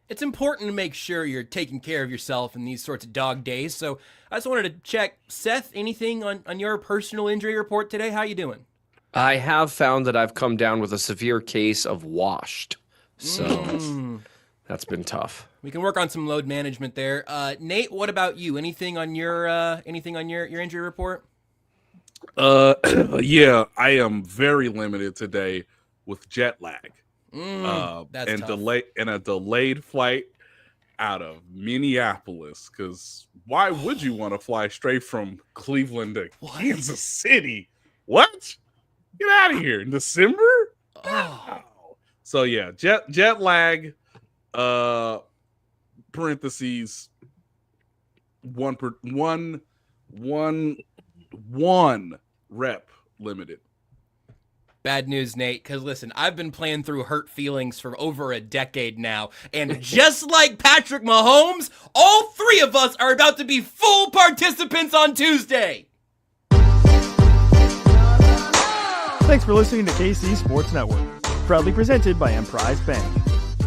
It's important to make sure you're taking care of yourself in these sorts of dog days. So I just wanted to check, Seth, anything on your personal injury report today? How you doing? I have found that I've come down with a severe case of washed. So Mm, that's been tough. we can work on some load management there. Nate, what about you? Anything on your injury report? Uh, yeah, I am very limited today with jet lag. That's And tough. a delayed flight out of Minneapolis. Because why would you want to fly straight from Cleveland to Kansas City? What? Get out of here in December? Oh, No. So yeah, jet lag. Uh, parentheses one rep limited. bad news, Nate, because listen, I've been playing through hurt feelings for over a decade now, and just like Patrick Mahomes, all three of us are about to be full participants on Tuesday. Thanks for listening to KC Sports Network, proudly presented by Emprise Bank.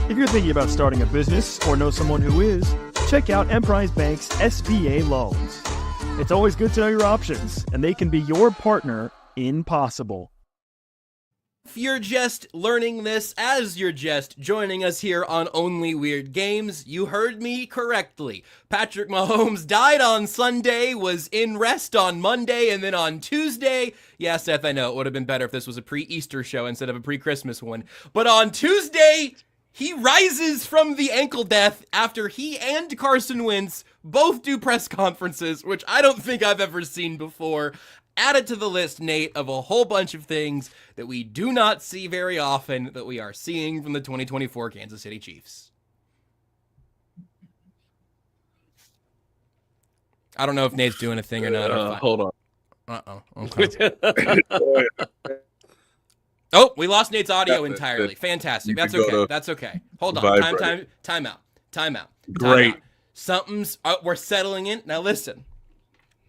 If you're thinking about starting a business or know someone who is, check out Emprise Bank's SBA loans. It's always good to know your options, and they can be your partner in possible. If you're just learning this as you're just joining us here on Only Weird Games, you heard me correctly. Patrick Mahomes died on Sunday, was in rest on Monday, and then on Tuesday, yeah, Seth, I know it would have been better if this was a pre-Easter show instead of a pre-Christmas one, but on Tuesday, he rises from the ankle death after he and Carson Wentz both do press conferences, which I don't think I've ever seen before. Added to the list, Nate, of a whole bunch of things that we do not see very often that we are seeing from the 2024 Kansas City Chiefs. I don't know if Nate's doing a thing or not. Hold on. Uh-oh. Okay. Oh, we lost Nate's audio entirely. Fantastic. That's okay. That's okay. Hold on. Time out. Great. Something's we're settling in. Now listen.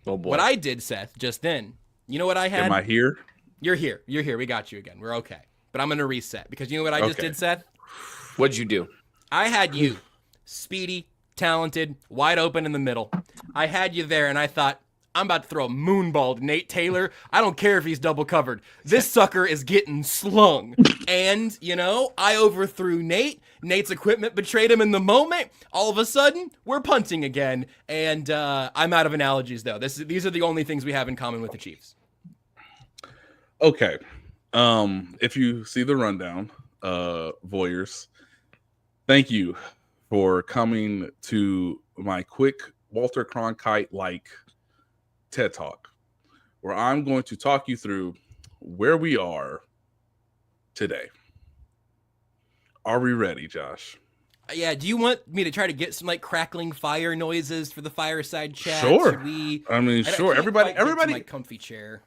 Oh boy. What I did, Seth, just then. You know what I had? Am I here? You're here. We got you again. We're okay. But I'm going to reset because you know what I just did, Seth? What'd you do? I had you speedy, talented, wide open in the middle. I had you there and I thought, I'm about to throw a moonball to Nate Taylor. I don't care if he's double covered. This sucker is getting slung. And, I overthrew Nate. Nate's equipment betrayed him in the moment. All of a sudden, we're punting again. And I'm out of analogies, though. These are the only things we have in common with the Chiefs. Okay. If you see the rundown, voyeurs, thank you for coming to my quick Walter Cronkite-like TED Talk, where I'm going to talk you through where we are today. Are we ready, Josh? Yeah, do you want me to try to get some crackling fire noises for the fireside chat? Sure. Sure. Everybody, my comfy chair.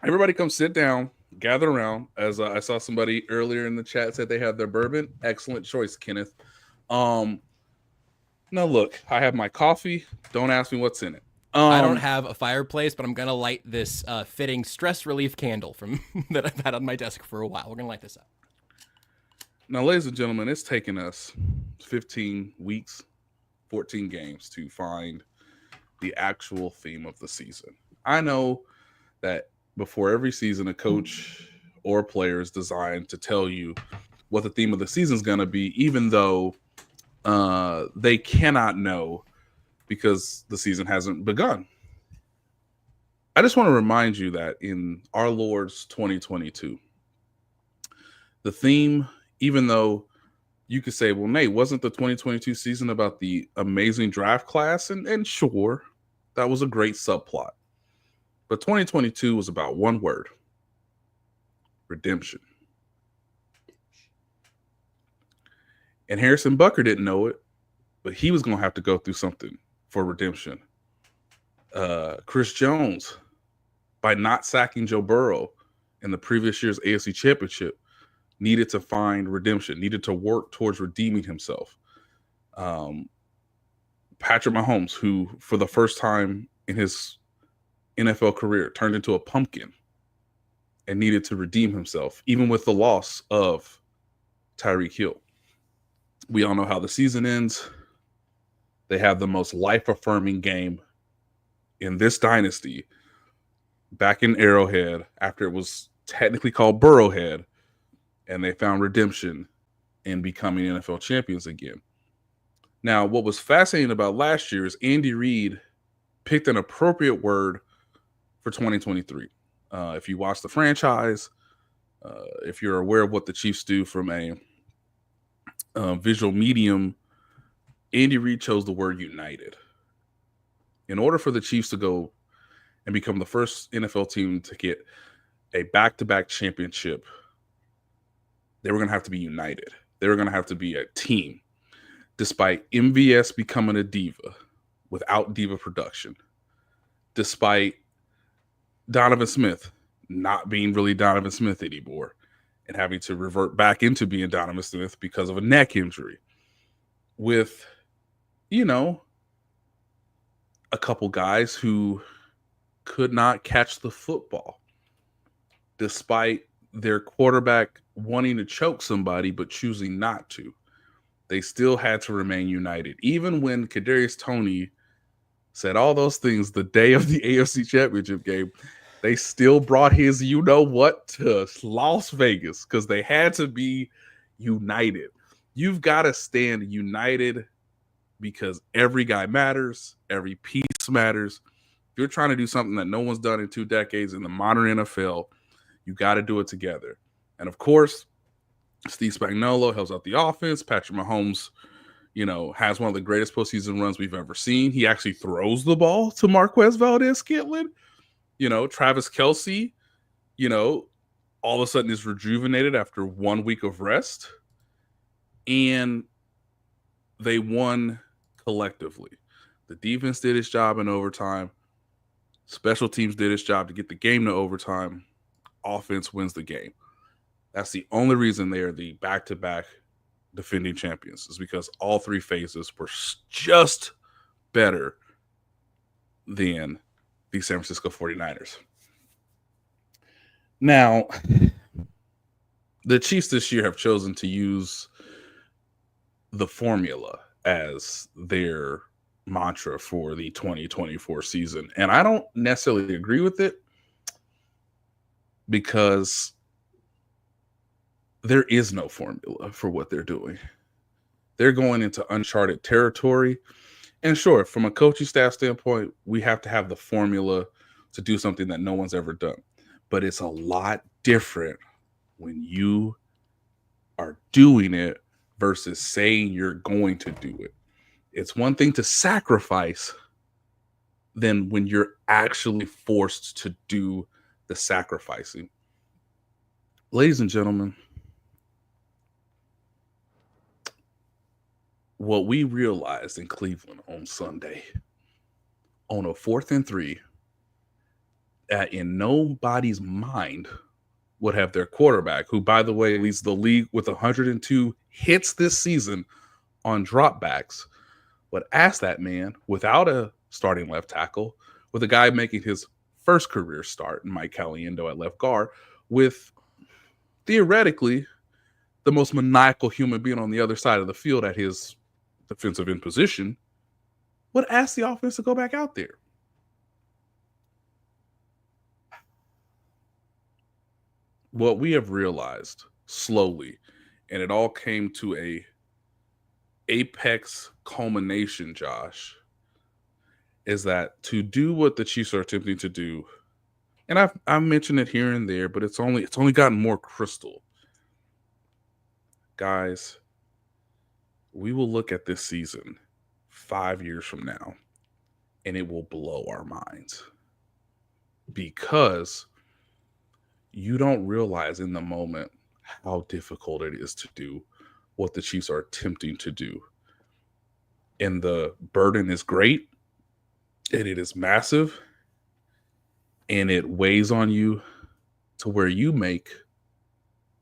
Everybody come sit down, gather around. As I saw somebody earlier in the chat said they had their bourbon. Excellent choice, Kenneth. Now look, I have my coffee. Don't ask me what's in it. I don't have a fireplace, but I'm going to light this fitting stress relief candle from that I've had on my desk for a while. We're going to light this up. Now, ladies and gentlemen, it's taken us 15 weeks, 14 games to find the actual theme of the season. I know that before every season, a coach or player is designed to tell you what the theme of the season is going to be, even though they cannot know because the season hasn't begun. I just want to remind you that in our Lord's 2022, the theme, even though you could say, well, Nate, wasn't the 2022 season about the amazing draft class? And sure, that was a great subplot. But 2022 was about one word: redemption. And Harrison Bucker didn't know it, but he was going to have to go through something for redemption. Chris Jones, by not sacking Joe Burrow in the previous year's AFC Championship, needed to find redemption, needed to work towards redeeming himself. Patrick Mahomes, who for the first time in his NFL career turned into a pumpkin and needed to redeem himself, even with the loss of Tyreek Hill. We all know how the season ends. They have the most life-affirming game in this dynasty back in Arrowhead after it was technically called Burrowhead, and they found redemption in becoming NFL champions again. Now, what was fascinating about last year is Andy Reid picked an appropriate word for 2023. If you watch the franchise, if you're aware of what the Chiefs do from a visual medium, Andy Reid chose the word united. In order for the Chiefs to go and become the first NFL team to get a back-to-back championship, they were going to have to be united. They were going to have to be a team. Despite MVS becoming a diva without diva production, despite Donovan Smith not being really Donovan Smith anymore and having to revert back into being Donovan Smith because of a neck injury, with, a couple guys who could not catch the football, despite their quarterback wanting to choke somebody but choosing not to. They still had to remain united. Even when Kadarius Toney said all those things the day of the AFC Championship game, they still brought his you-know-what to Las Vegas because they had to be united. You've got to stand united because every guy matters. Every piece matters. If you're trying to do something that no one's done in 2 decades in the modern NFL, you got to do it together. And, of course, Steve Spagnuolo helps out the offense. Patrick Mahomes, has one of the greatest postseason runs we've ever seen. He actually throws the ball to Marquez Valdez-Scantling. Travis Kelce, all of a sudden is rejuvenated after 1 week of rest. And they won collectively. The defense did its job in overtime. Special teams did its job to get the game to overtime. Offense wins the game. That's the only reason they are the back-to-back defending champions, is because all 3 phases were just better than the San Francisco 49ers. Now, the Chiefs this year have chosen to use the formula as their mantra for the 2024 season. And I don't necessarily agree with it because there is no formula for what they're doing. They're going into uncharted territory. And sure, from a coaching staff standpoint, we have to have the formula to do something that no one's ever done. But it's a lot different when you are doing it versus saying you're going to do it. It's one thing to sacrifice than when you're actually forced to do the sacrificing. Ladies and gentlemen, what we realized in Cleveland on Sunday, on a 4th and 3, that in nobody's mind would have their quarterback, who, by the way, leads the league with 102 hits this season on dropbacks, would ask that man, without a starting left tackle, with a guy making his first career start, Mike Caliendo at left guard, with theoretically the most maniacal human being on the other side of the field at his defensive end position, would ask the offense to go back out there. What we have realized slowly, and it all came to a apex culmination, Josh, is that to do what the Chiefs are attempting to do, and I've mentioned it here and there, but it's only gotten more crystal. Guys, we will look at this season 5 years from now, and it will blow our minds because you don't realize in the moment how difficult it is to do what the Chiefs are attempting to do. And the burden is great, and it is massive, and it weighs on you to where you make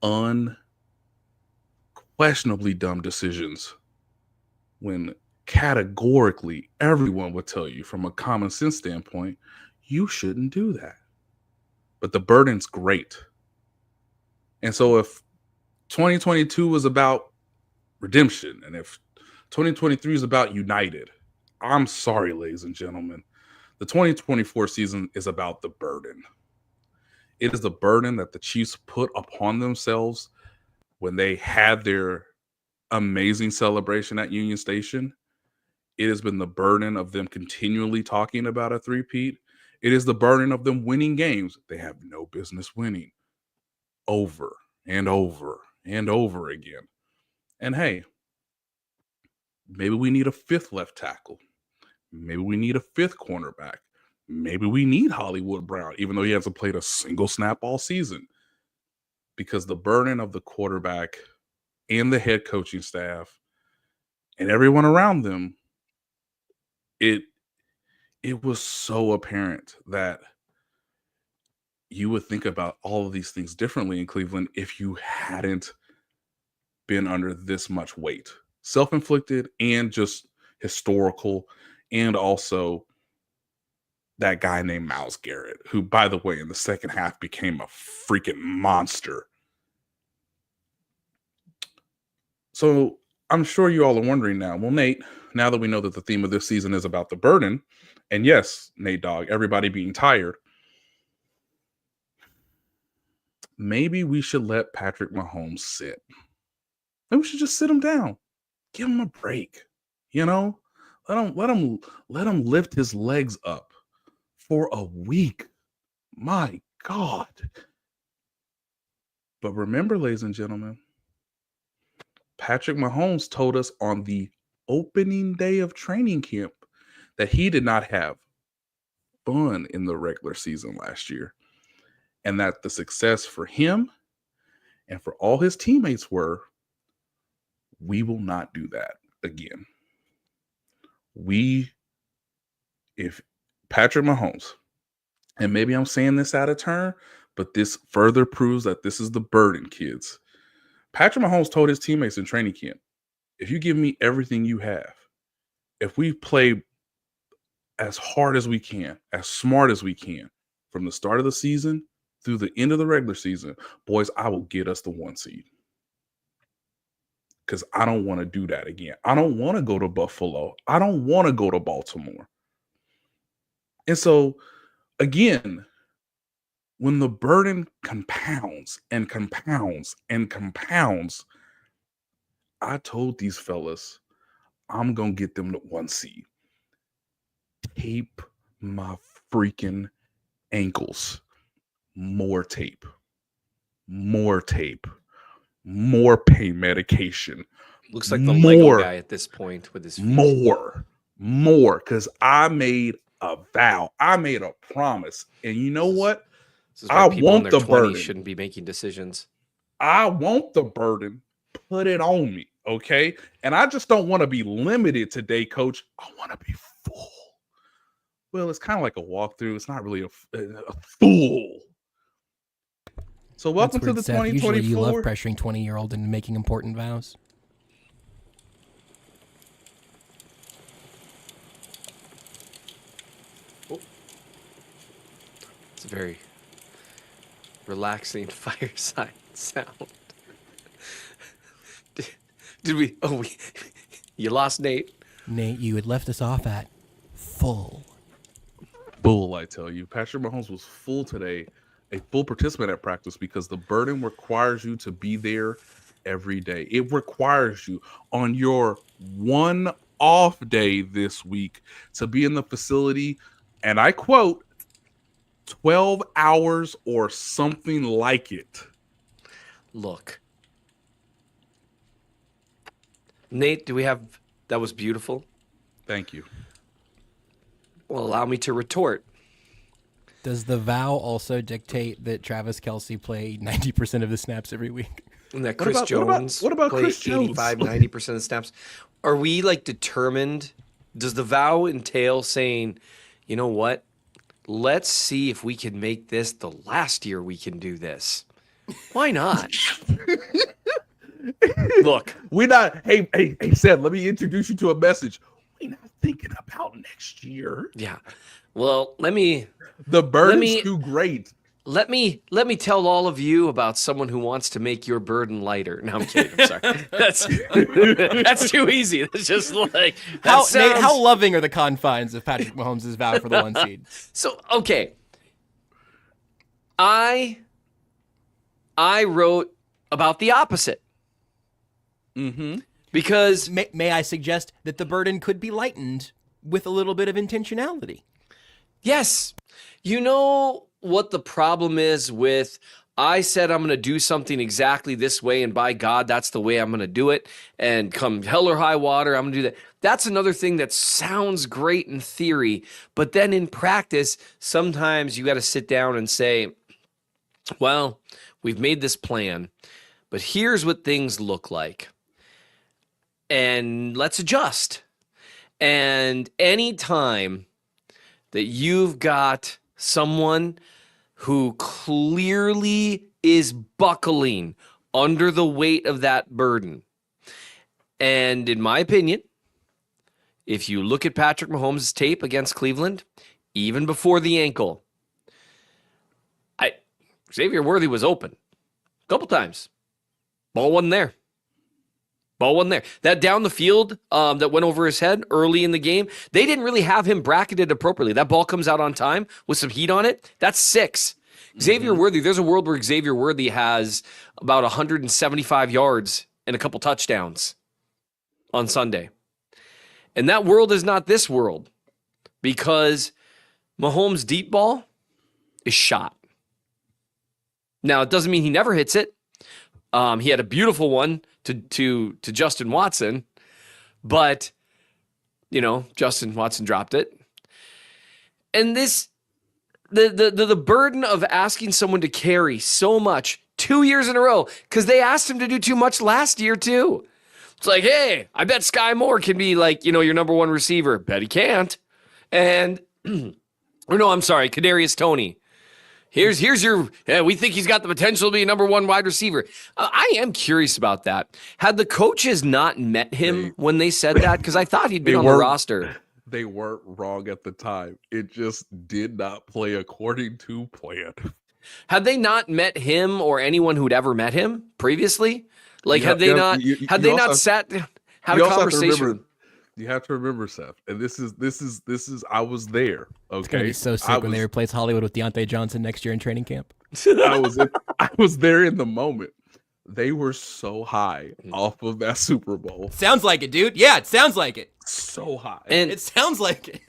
unquestionably dumb decisions when categorically everyone would tell you from a common sense standpoint, you shouldn't do that. But the burden's great. And so if 2022 was about redemption. And if 2023 is about United, I'm sorry, ladies and gentlemen. The 2024 season is about the burden. It is the burden that the Chiefs put upon themselves when they had their amazing celebration at Union Station. It has been the burden of them continually talking about a three-peat. It is the burden of them winning games they have no business winning over and over and over again. And hey, maybe we need a fifth left tackle. Maybe we need a fifth cornerback. Maybe we need Hollywood Brown, even though he hasn't played a single snap all season. Because the burden of the quarterback and the head coaching staff and everyone around them, it was so apparent that you would think about all of these things differently in Cleveland if you hadn't been under this much weight. Self-inflicted and just historical, and also that guy named Myles Garrett, who, by the way, in the second half became a freaking monster. So I'm sure you all are wondering now, well, Nate, now that we know that the theme of this season is about the burden, and yes, Nate Dogg, everybody being tired, maybe we should let Patrick Mahomes sit. Maybe we should just sit him down. Give him a break. You know? Let him lift his legs up for a week. My God. But remember, ladies and gentlemen, Patrick Mahomes told us on the opening day of training camp that he did not have fun in the regular season last year, and that the success for him and for all his teammates were, we will not do that again. If Patrick Mahomes, and maybe I'm saying this out of turn, but this further proves that this is the burden, kids. Patrick Mahomes told his teammates in training camp, if you give me everything you have, if we play as hard as we can, as smart as we can, from the start of the season through the end of the regular season, boys, I will get us the 1 seed. Because I don't want to do that again. I don't want to go to Buffalo. I don't want to go to Baltimore. And so, again, when the burden compounds and compounds and compounds, I told these fellas, I'm going to get them to 1 seed. Tape my freaking ankles. More tape. More tape. More pain medication. Looks like the Lego guy at this point with his feet. More. Because I made a vow. I made a promise. And you know what? I want the burden. Shouldn't be making decisions. I want the burden. Put it on me, okay? And I just don't want to be limited today, Coach. I want to be full. Well, it's kind of like a walkthrough. It's not really a full. So welcome to the 2024. Usually you love pressuring 20-year-old into making important vows. Oh. It's a very relaxing fireside sound. Did we? Oh, you lost Nate. Nate, you had left us off at full. Full, I tell you. Patrick Mahomes was full today, a full participant at practice, because the burden requires you to be there every day. It requires you on your one off day this week to be in the facility, and I quote, 12 hours or something like it. Look. Nate, do we have... That was beautiful. Thank you. Well, allow me to retort. Does the vow also dictate that Travis Kelce play 90% of the snaps every week? And that Chris Jones what about play Chris Jones? 85, 90% of the snaps? Are we like determined? Does the vow entail saying, you know what? Let's see if we can make this the last year we can do this. Why not? Look, we're not. Hey, Seth, let me introduce you to a message. We're not thinking about next year. Yeah. Well, let me. The burden's too great. let me tell all of you about someone who wants to make your burden lighter. No, I'm kidding. I'm sorry. That's too easy. That's just like Nate, how loving are the confines of Patrick Mahomes' vow for the 1 seed? So okay, I wrote about the opposite. Mm-hmm. Because may I suggest that the burden could be lightened with a little bit of intentionality? yes, you know what the problem is with, I said I'm going to do something exactly this way, and by God, that's the way I'm going to do it. And come hell or high water, I'm going to do that. That's another thing that sounds great in theory, but then in practice, sometimes you got to sit down and say, well, we've made this plan, but here's what things look like. And let's adjust. And any time that you've got someone who clearly is buckling under the weight of that burden, and in my opinion, if you look at Patrick Mahomes' tape against Cleveland, even before the ankle, Xavier Worthy was open a couple times. Ball wasn't there. That down the field that went over his head early in the game, they didn't really have him bracketed appropriately. That ball comes out on time with some heat on it. That's 6. Xavier Worthy, there's a world where Xavier Worthy has about 175 yards and a couple touchdowns on Sunday. And that world is not this world, because Mahomes' deep ball is shot. Now, it doesn't mean he never hits it. He had a beautiful one to Justin Watson, but Justin Watson dropped it. And the burden of asking someone to carry so much 2 years in a row, because they asked him to do too much last year too. It's like, hey, I bet Sky Moore can be like, your number one receiver. Bet he can't. And Kadarius Toney. Here's your, we think he's got the potential to be a number one wide receiver. I am curious about that. Had the coaches not met him when they said that? Because I thought he'd been on the roster. They weren't wrong at the time. It just did not play according to plan. Had they not met him or anyone who'd ever met him previously? Like, had they not sat, had a conversation? You have to remember, Seth, and this is. I was there. Okay, it's gonna be so sick when they replace Hollywood with Deontay Johnson next year in training camp. I was there in the moment. They were so high off of that Super Bowl. Sounds like it, dude. Yeah, it sounds like it. So high, and it sounds like it.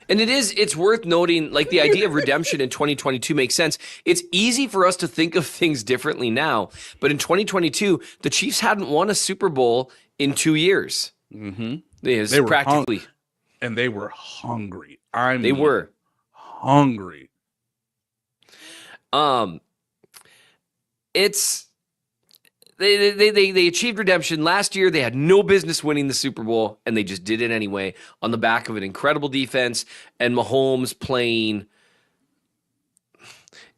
And it's worth noting, like, the idea of redemption in 2022 makes sense. It's easy for us to think of things differently now, but in 2022, the Chiefs hadn't won a Super Bowl in 2 years. Mm-hmm. They were practically, and they were hungry. They were hungry. They achieved redemption last year. They had no business winning the Super Bowl, and they just did it anyway on the back of an incredible defense and Mahomes playing.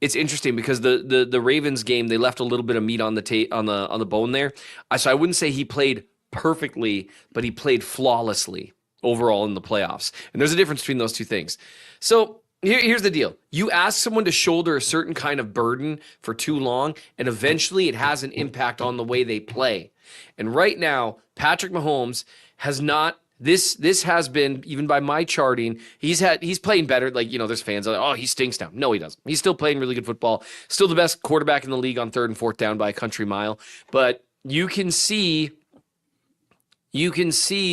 It's interesting because the Ravens game, they left a little bit of meat on the bone there. So I wouldn't say he played perfectly, but he played flawlessly overall in the playoffs. And there's a difference between those two things. So here's the deal. You ask someone to shoulder a certain kind of burden for too long, and eventually it has an impact on the way they play. And right now, Patrick Mahomes has not. This has been, even by my charting, he's playing better. Like, there's fans like, oh, he stinks now. No, he doesn't. He's still playing really good football. Still the best quarterback in the league on 3rd and 4th down by a country mile. But you can see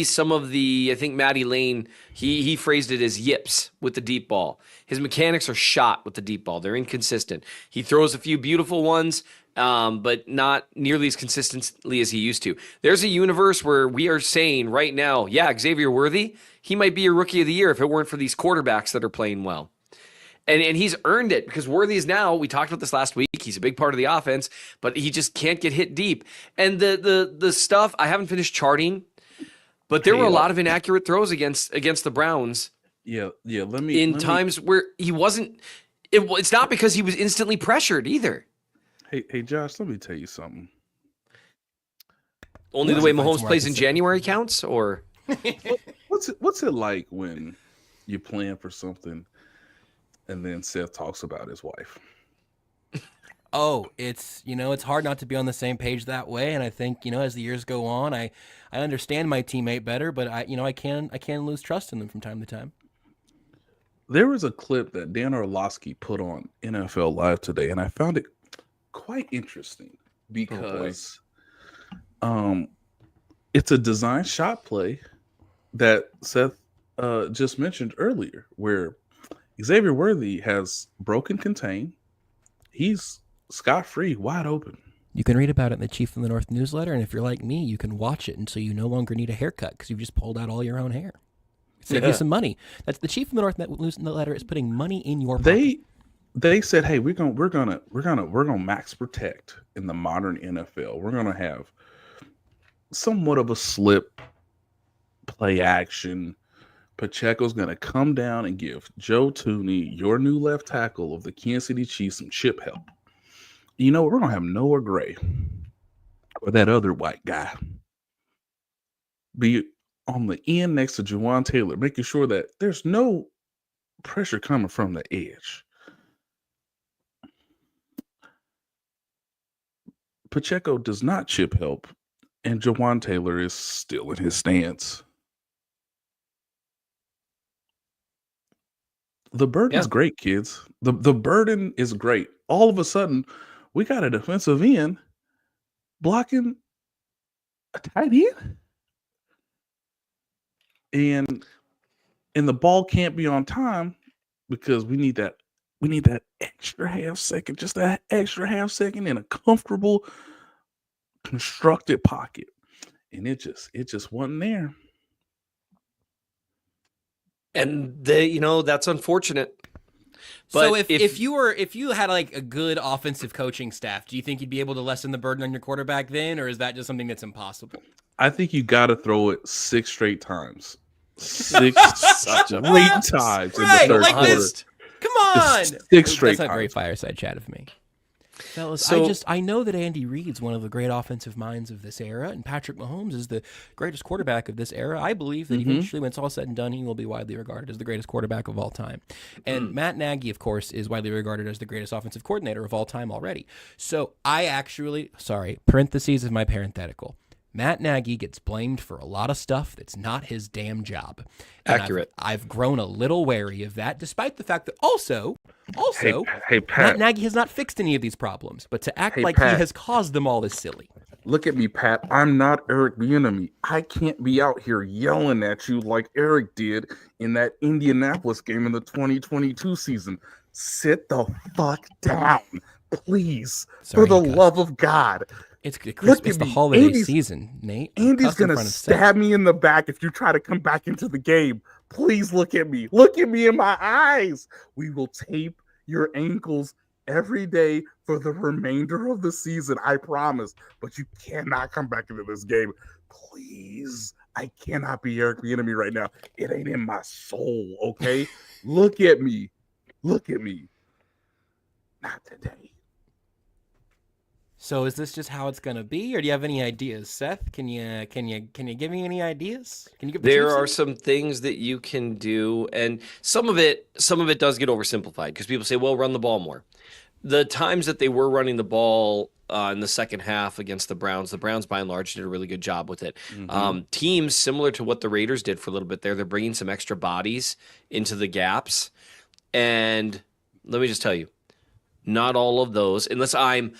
some of the, I think Matty Lane, he phrased it as yips with the deep ball. His mechanics are shot with the deep ball. They're inconsistent. He throws a few beautiful ones, but not nearly as consistently as he used to. There's a universe where we are saying right now, yeah, Xavier Worthy, he might be your rookie of the year if it weren't for these quarterbacks that are playing well. And he's earned it, because Worthy is now, we talked about this last week, he's a big part of the offense, but he just can't get hit deep. And the stuff, I haven't finished charting, but there were a lot of inaccurate throws against the Browns. Yeah. Times where he wasn't. It's not because he was instantly pressured either. Hey, Josh, let me tell you something. Only the way Mahomes plays in January counts, or what's it like when you plan for something and then Seth talks about his wife? Oh, it's hard not to be on the same page that way. And I think, as the years go on, I understand my teammate better, but I can lose trust in them from time to time. There was a clip that Dan Orlovsky put on NFL Live today, and I found it quite interesting because it's a design shot play that Seth just mentioned earlier, where Xavier Worthy has broken contain. He's scot-free, wide open. You can read about it in the Chief of the North newsletter, and if you're like me, you can watch it until you no longer need a haircut because you've just pulled out all your own hair. Save you some money. That's the Chief of the North newsletter is putting money in your pocket. They said, hey, we're gonna max protect in the modern NFL. We're gonna have somewhat of a slip play action. Pacheco's gonna come down and give Joe Tooney, your new left tackle of the Kansas City Chiefs, some chip help. We're gonna have Noah Gray or that other white guy be on the end next to Juwan Taylor, making sure that there's no pressure coming from the edge. Pacheco does not chip help, and Juwan Taylor is still in his stance. The burden's great, kids. The burden is great. All of a sudden, we got a defensive end blocking a tight end. And the ball can't be on time because we need that extra half second, just that extra half second in a comfortable, constructed pocket. And it just wasn't there. And that's unfortunate. But so if you had like a good offensive coaching staff, do you think you'd be able to lessen the burden on your quarterback then, or is that just something that's impossible? I think you got to throw it 6 straight times. 6 straight times in the third quarter. Come on! 6 straight times. That's not very fireside chat of me. Fellas, I know that Andy Reid's one of the great offensive minds of this era, and Patrick Mahomes is the greatest quarterback of this era. I believe that eventually, when it's all said and done, he will be widely regarded as the greatest quarterback of all time. And Matt Nagy, of course, is widely regarded as the greatest offensive coordinator of all time already. So parentheses is my parenthetical. Matt Nagy gets blamed for a lot of stuff that's not his damn job. And Accurate. I've grown a little wary of that, despite the fact that also, hey, Pat. Matt Nagy has not fixed any of these problems. But to act like Pat. he has caused them all is silly. Look at me, Pat. I'm not Eric Bieniemy. I can't be out here yelling at you like Eric did in that Indianapolis game in the 2022 season. Sit the fuck down, please, for the love of God. It's Christmas, the holiday season, Nate. Andy's going to stab me in the back if you try to come back into the game. Please look at me. Look at me in my eyes. We will tape your ankles every day for the remainder of the season, I promise. But you cannot come back into this game. Please. I cannot be Eric Bieniemy right now. It ain't in my soul, okay? Look at me. Look at me. Not today. So is this just how it's going to be, or do you have any ideas, Seth? Can you give me any ideas? There are some things that you can do, and some of it does get oversimplified because people say, "Well, run the ball more." The times that they were running the ball in the second half against the Browns by and large did a really good job with it. Teams similar to what the Raiders did for a little bit there, they're bringing some extra bodies into the gaps, and let me just tell you. Not all of those, unless I'm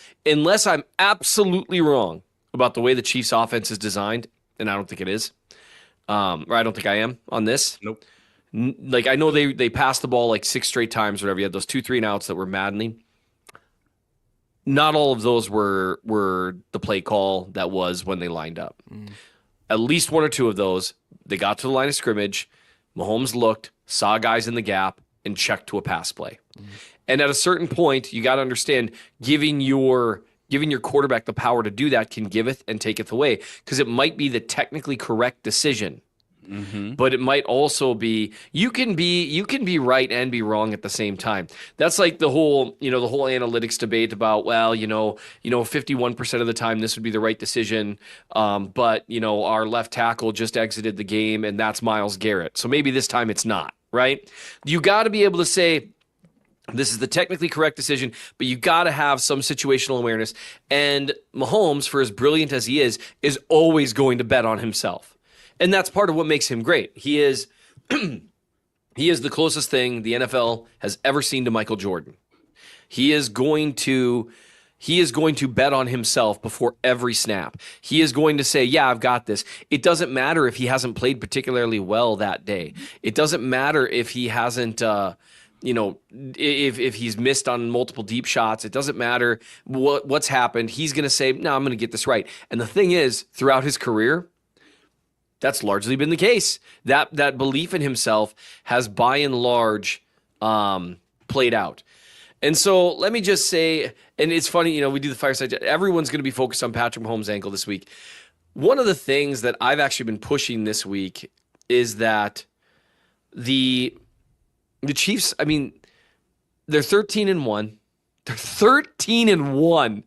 absolutely wrong about the way the Chiefs' offense is designed, and I don't think it is, or I don't think I am on this. Nope. I know they passed the ball like 6 straight times, or whatever. You had those 2 3-and-outs that were maddening. Not all of those were the play call that was when they lined up. At least 1 or 2 of those, they got to the line of scrimmage. Mahomes looked, saw guys in the gap, and checked to a pass play. And at a certain point, you got to understand, giving your quarterback the power to do that can giveth and taketh away, because it might be the technically correct decision, but it might also be you can be right and be wrong at the same time. That's like the whole analytics debate about 51% of the time this would be the right decision, but our left tackle just exited the game and that's Myles Garrett, so maybe this time it's not. Right? You got to be able to say, This is the technically correct decision, but you got to have some situational awareness. And Mahomes, for as brilliant as he is always going to bet on himself. And that's part of what makes him great. He is he is the closest thing the NFL has ever seen to Michael Jordan. He is going to bet on himself before every snap. He is going to say, yeah, I've got this. It doesn't matter if he hasn't played particularly well that day. It doesn't matter if he hasn't if he's missed on multiple deep shots. It doesn't matter what's happened. He's going to say, no, I'm going to get this right. And the thing is, throughout his career, that's largely been the case. That belief in himself has by and large played out. And so let me just say, and it's funny, we do the fireside chat. Everyone's going to be focused on Patrick Mahomes' ankle this week. One of the things that I've actually been pushing this week is that the Chiefs, they're 13-1. They're 13-1.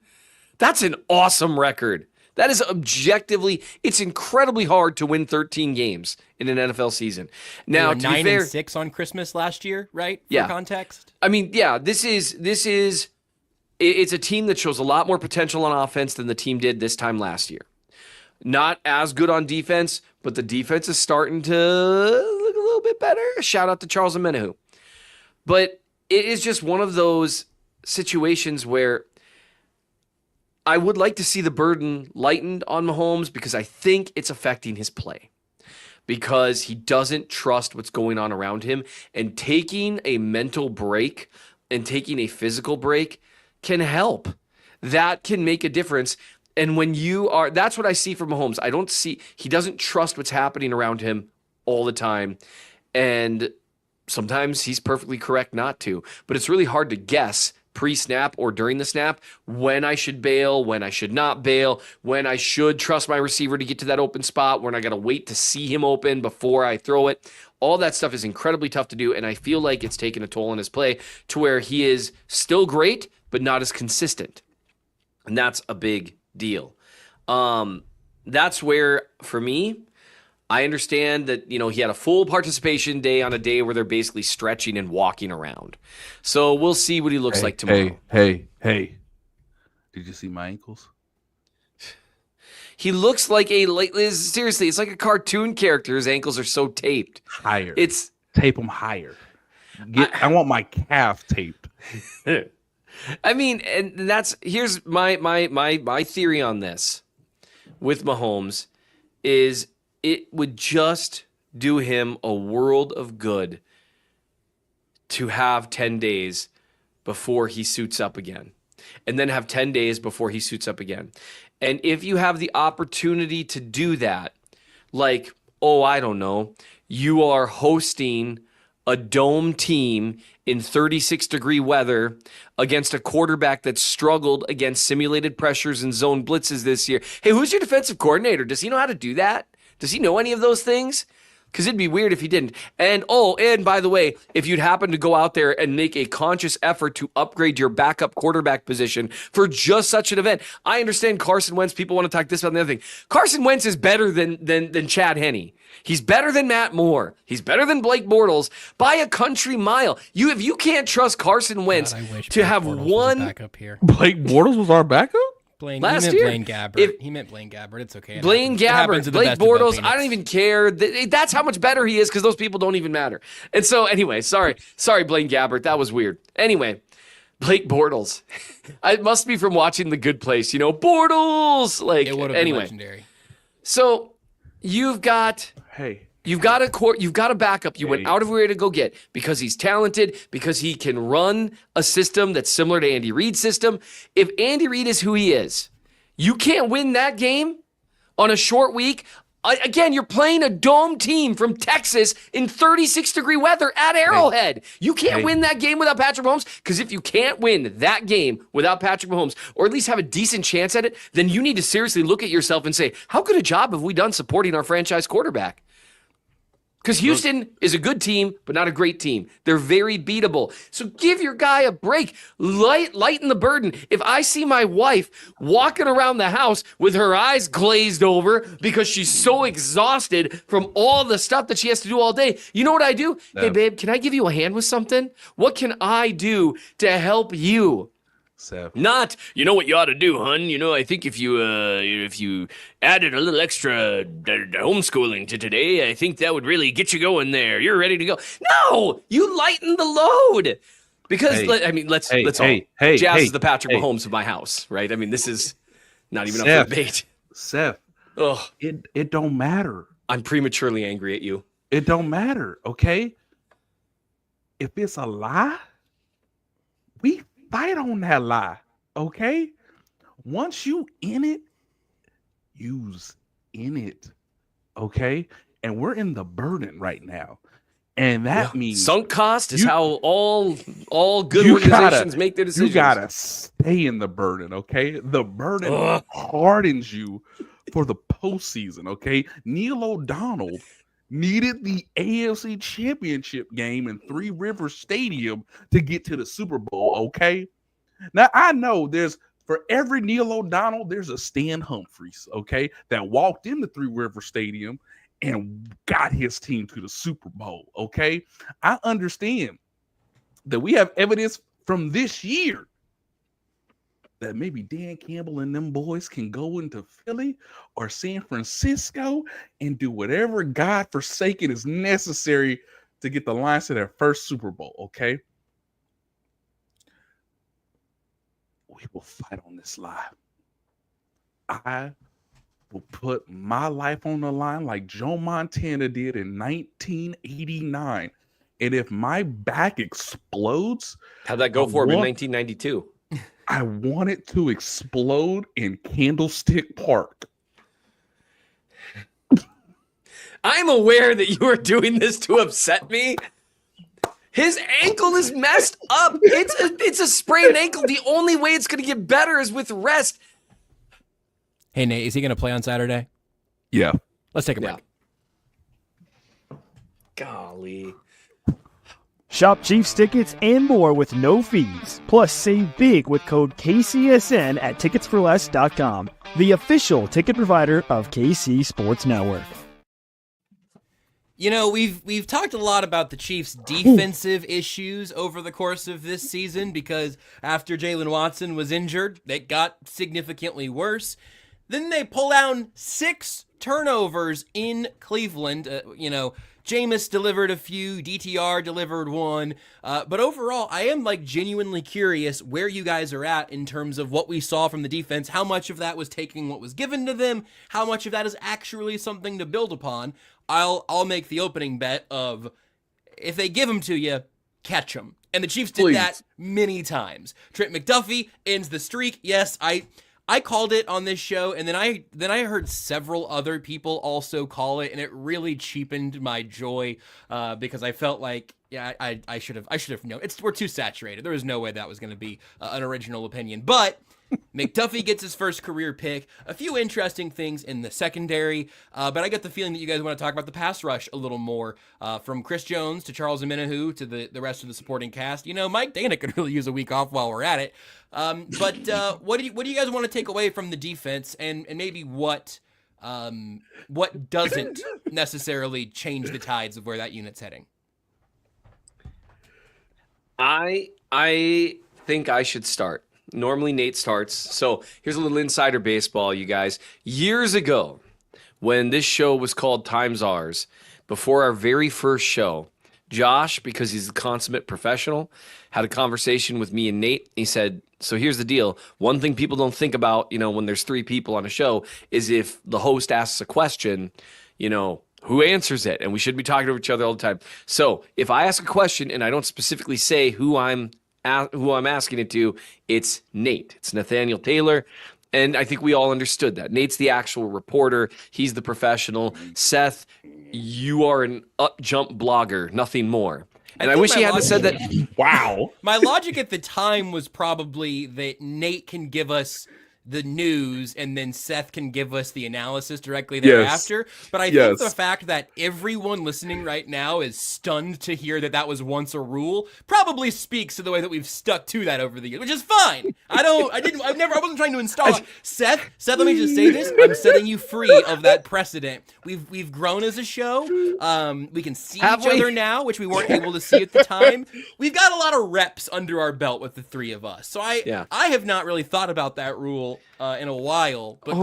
That's an awesome record. That is objectively, it's incredibly hard to win 13 games in an NFL season. Now, to be fair, 9-6 on Christmas last year, right? Yeah. For context. This is it's a team that shows a lot more potential on offense than the team did this time last year. Not as good on defense, but the defense is starting to look a little bit better. Shout out to Charles Omenihu. But it is just one of those situations where I would like to see the burden lightened on Mahomes because I think it's affecting his play. Because he doesn't trust what's going on around him. And taking a mental break and taking a physical break can help. That can make a difference. And when that's what I see from Mahomes. He doesn't trust what's happening around him all the time. And sometimes he's perfectly correct not to. But it's really hard to guess pre-snap or during the snap when I should bail, when I should not bail, when I should trust my receiver to get to that open spot, when I got to wait to see him open before I throw it. All that stuff is incredibly tough to do, and I feel like it's taken a toll on his play to where he is still great, but not as consistent. And that's a big deal. That's where, for me, I understand that, he had a full participation day on a day where they're basically stretching and walking around. So we'll see what he looks like tomorrow. Hey. Did you see my ankles? He looks like seriously, it's like a cartoon character. His ankles are so taped. Higher. Tape them higher. I want my calf taped. Here's my theory on this with Mahomes is it would just do him a world of good to have 10 days before he suits up again, and then have 10 days before he suits up again. And if you have the opportunity to do that, like, I don't know, you are hosting a dome team in 36-degree weather against a quarterback that struggled against simulated pressures and zone blitzes this year. Hey, who's your defensive coordinator? Does he know how to do that? Does he know any of those things? Because it'd be weird if he didn't. And by the way, if you'd happen to go out there and make a conscious effort to upgrade your backup quarterback position for just such an event, I understand Carson Wentz. People want to talk this about the other thing. Carson Wentz is better than Chad Henne. He's better than Matt Moore. He's better than Blake Bortles by a country mile. If you can't trust Carson Wentz to have one backup here. Blake Bortles was our backup? Last year? Blaine Gabbert. He meant Blaine Gabbert. It's okay. Blaine Gabbert, Blake Bortles, I don't even care. That's how much better he is because those people don't even matter. And so anyway, sorry, Blaine Gabbert. That was weird. Anyway, Blake Bortles. It must be from watching The Good Place. Bortles. It would have been legendary. So you've got a backup you went out of your way to go get because he's talented, because he can run a system that's similar to Andy Reid's system. If Andy Reid is who he is, you can't win that game on a short week. Again, you're playing a dome team from Texas in 36-degree weather at Arrowhead. You can't win that game without Patrick Mahomes, because if you can't win that game without Patrick Mahomes, or at least have a decent chance at it, then you need to seriously look at yourself and say, how good a job have we done supporting our franchise quarterback? Because Houston is a good team, but not a great team. They're very beatable. So give your guy a break. Lighten the burden. If I see my wife walking around the house with her eyes glazed over because she's so exhausted from all the stuff that she has to do all day, you know what I do? No. Hey, babe, can I give you a hand with something? What can I do to help you? Seth. Not, you know what you ought to do, hun? You know, I think if you added a little extra homeschooling to today, I think that would really get you going there. You're ready to go. No, you lighten the load. Because, let's all. Jazz is the Patrick Mahomes of my house, right? I mean, this is not even up for debate. Seth, Ugh, it don't matter. I'm prematurely angry at you. It don't matter, okay? If it's a lie, we fight on that lie, okay? Once you in it, you's in it, okay? And we're in the burden right now. And that means sunk cost is how all good organizations make their decisions. You gotta stay in the burden, okay? The burden hardens you for the postseason, okay? Neil O'Donnell needed the AFC Championship game in Three Rivers Stadium to get to the Super Bowl, okay? Now, I know for every Neil O'Donnell, there's a Stan Humphries, okay, that walked into Three Rivers Stadium and got his team to the Super Bowl, okay? I understand that we have evidence from this year that maybe Dan Campbell and them boys can go into Philly or San Francisco and do whatever God-forsaken is necessary to get the Lions to their first Super Bowl, okay? We will fight on this lie. I will put my life on the line like Joe Montana did in 1989. And if my back explodes... How'd that go for him in 1992? I want it to explode in Candlestick Park. I'm aware that you are doing this to upset me. His ankle is messed up. It's a sprained ankle. The only way it's going to get better is with rest. Hey, Nate, is he going to play on Saturday? Yeah. Let's take a break. Golly. Shop Chiefs tickets and more with no fees. Plus, save big with code KCSN at ticketsforless.com, the official ticket provider of KC Sports Network. You know, we've talked a lot about the Chiefs' defensive issues over the course of this season because after Jalen Watson was injured, it got significantly worse. Then they pull down 6 turnovers in Cleveland. Jameis delivered a few, DTR delivered 1, but overall, I am genuinely curious where you guys are at in terms of what we saw from the defense, how much of that was taking what was given to them, how much of that is actually something to build upon. I'll make the opening bet of if they give them to you, catch them. And the Chiefs did that many times. Trent McDuffie ends the streak. Yes, I called it on this show, and then I heard several other people also call it, and it really cheapened my joy because I felt like I should have known. We're too saturated. There was no way that was going to be an original opinion, but McDuffie gets his first career pick. A few interesting things in the secondary, but I get the feeling that you guys want to talk about the pass rush a little more, from Chris Jones to Charles Omenihu to the rest of the supporting cast. You know, Mike Dana could really use a week off while we're at it. But what do you guys want to take away from the defense, and maybe what doesn't necessarily change the tides of where that unit's heading? I think I should start. Normally Nate starts. So here's a little insider baseball, you guys. Years ago, when this show was called Times Ours, before our very first show, Josh, because he's a consummate professional, had a conversation with me and Nate. He said, so here's the deal. One thing people don't think about, when there's 3 people on a show is if the host asks a question, who answers it? And we should be talking to each other all the time. So if I ask a question and I don't specifically say who I'm asking it to, it's Nate. It's Nathaniel Taylor. And I think we all understood that. Nate's the actual reporter. He's the professional. Seth, you are an up-jump blogger, nothing more. And I wish he hadn't said that. Wow. My logic at the time was probably that Nate can give us the news, and then Seth can give us the analysis directly thereafter. But I think the fact that everyone listening right now is stunned to hear that that was once a rule probably speaks to the way that we've stuck to that over the years, which is fine. I wasn't trying to install it. Seth, let me just say this. I'm setting you free of that precedent. We've grown as a show. We can see each other now, which we weren't able to see at the time. We've got a lot of reps under our belt with the three of us. So I have not really thought about that rule in a while, but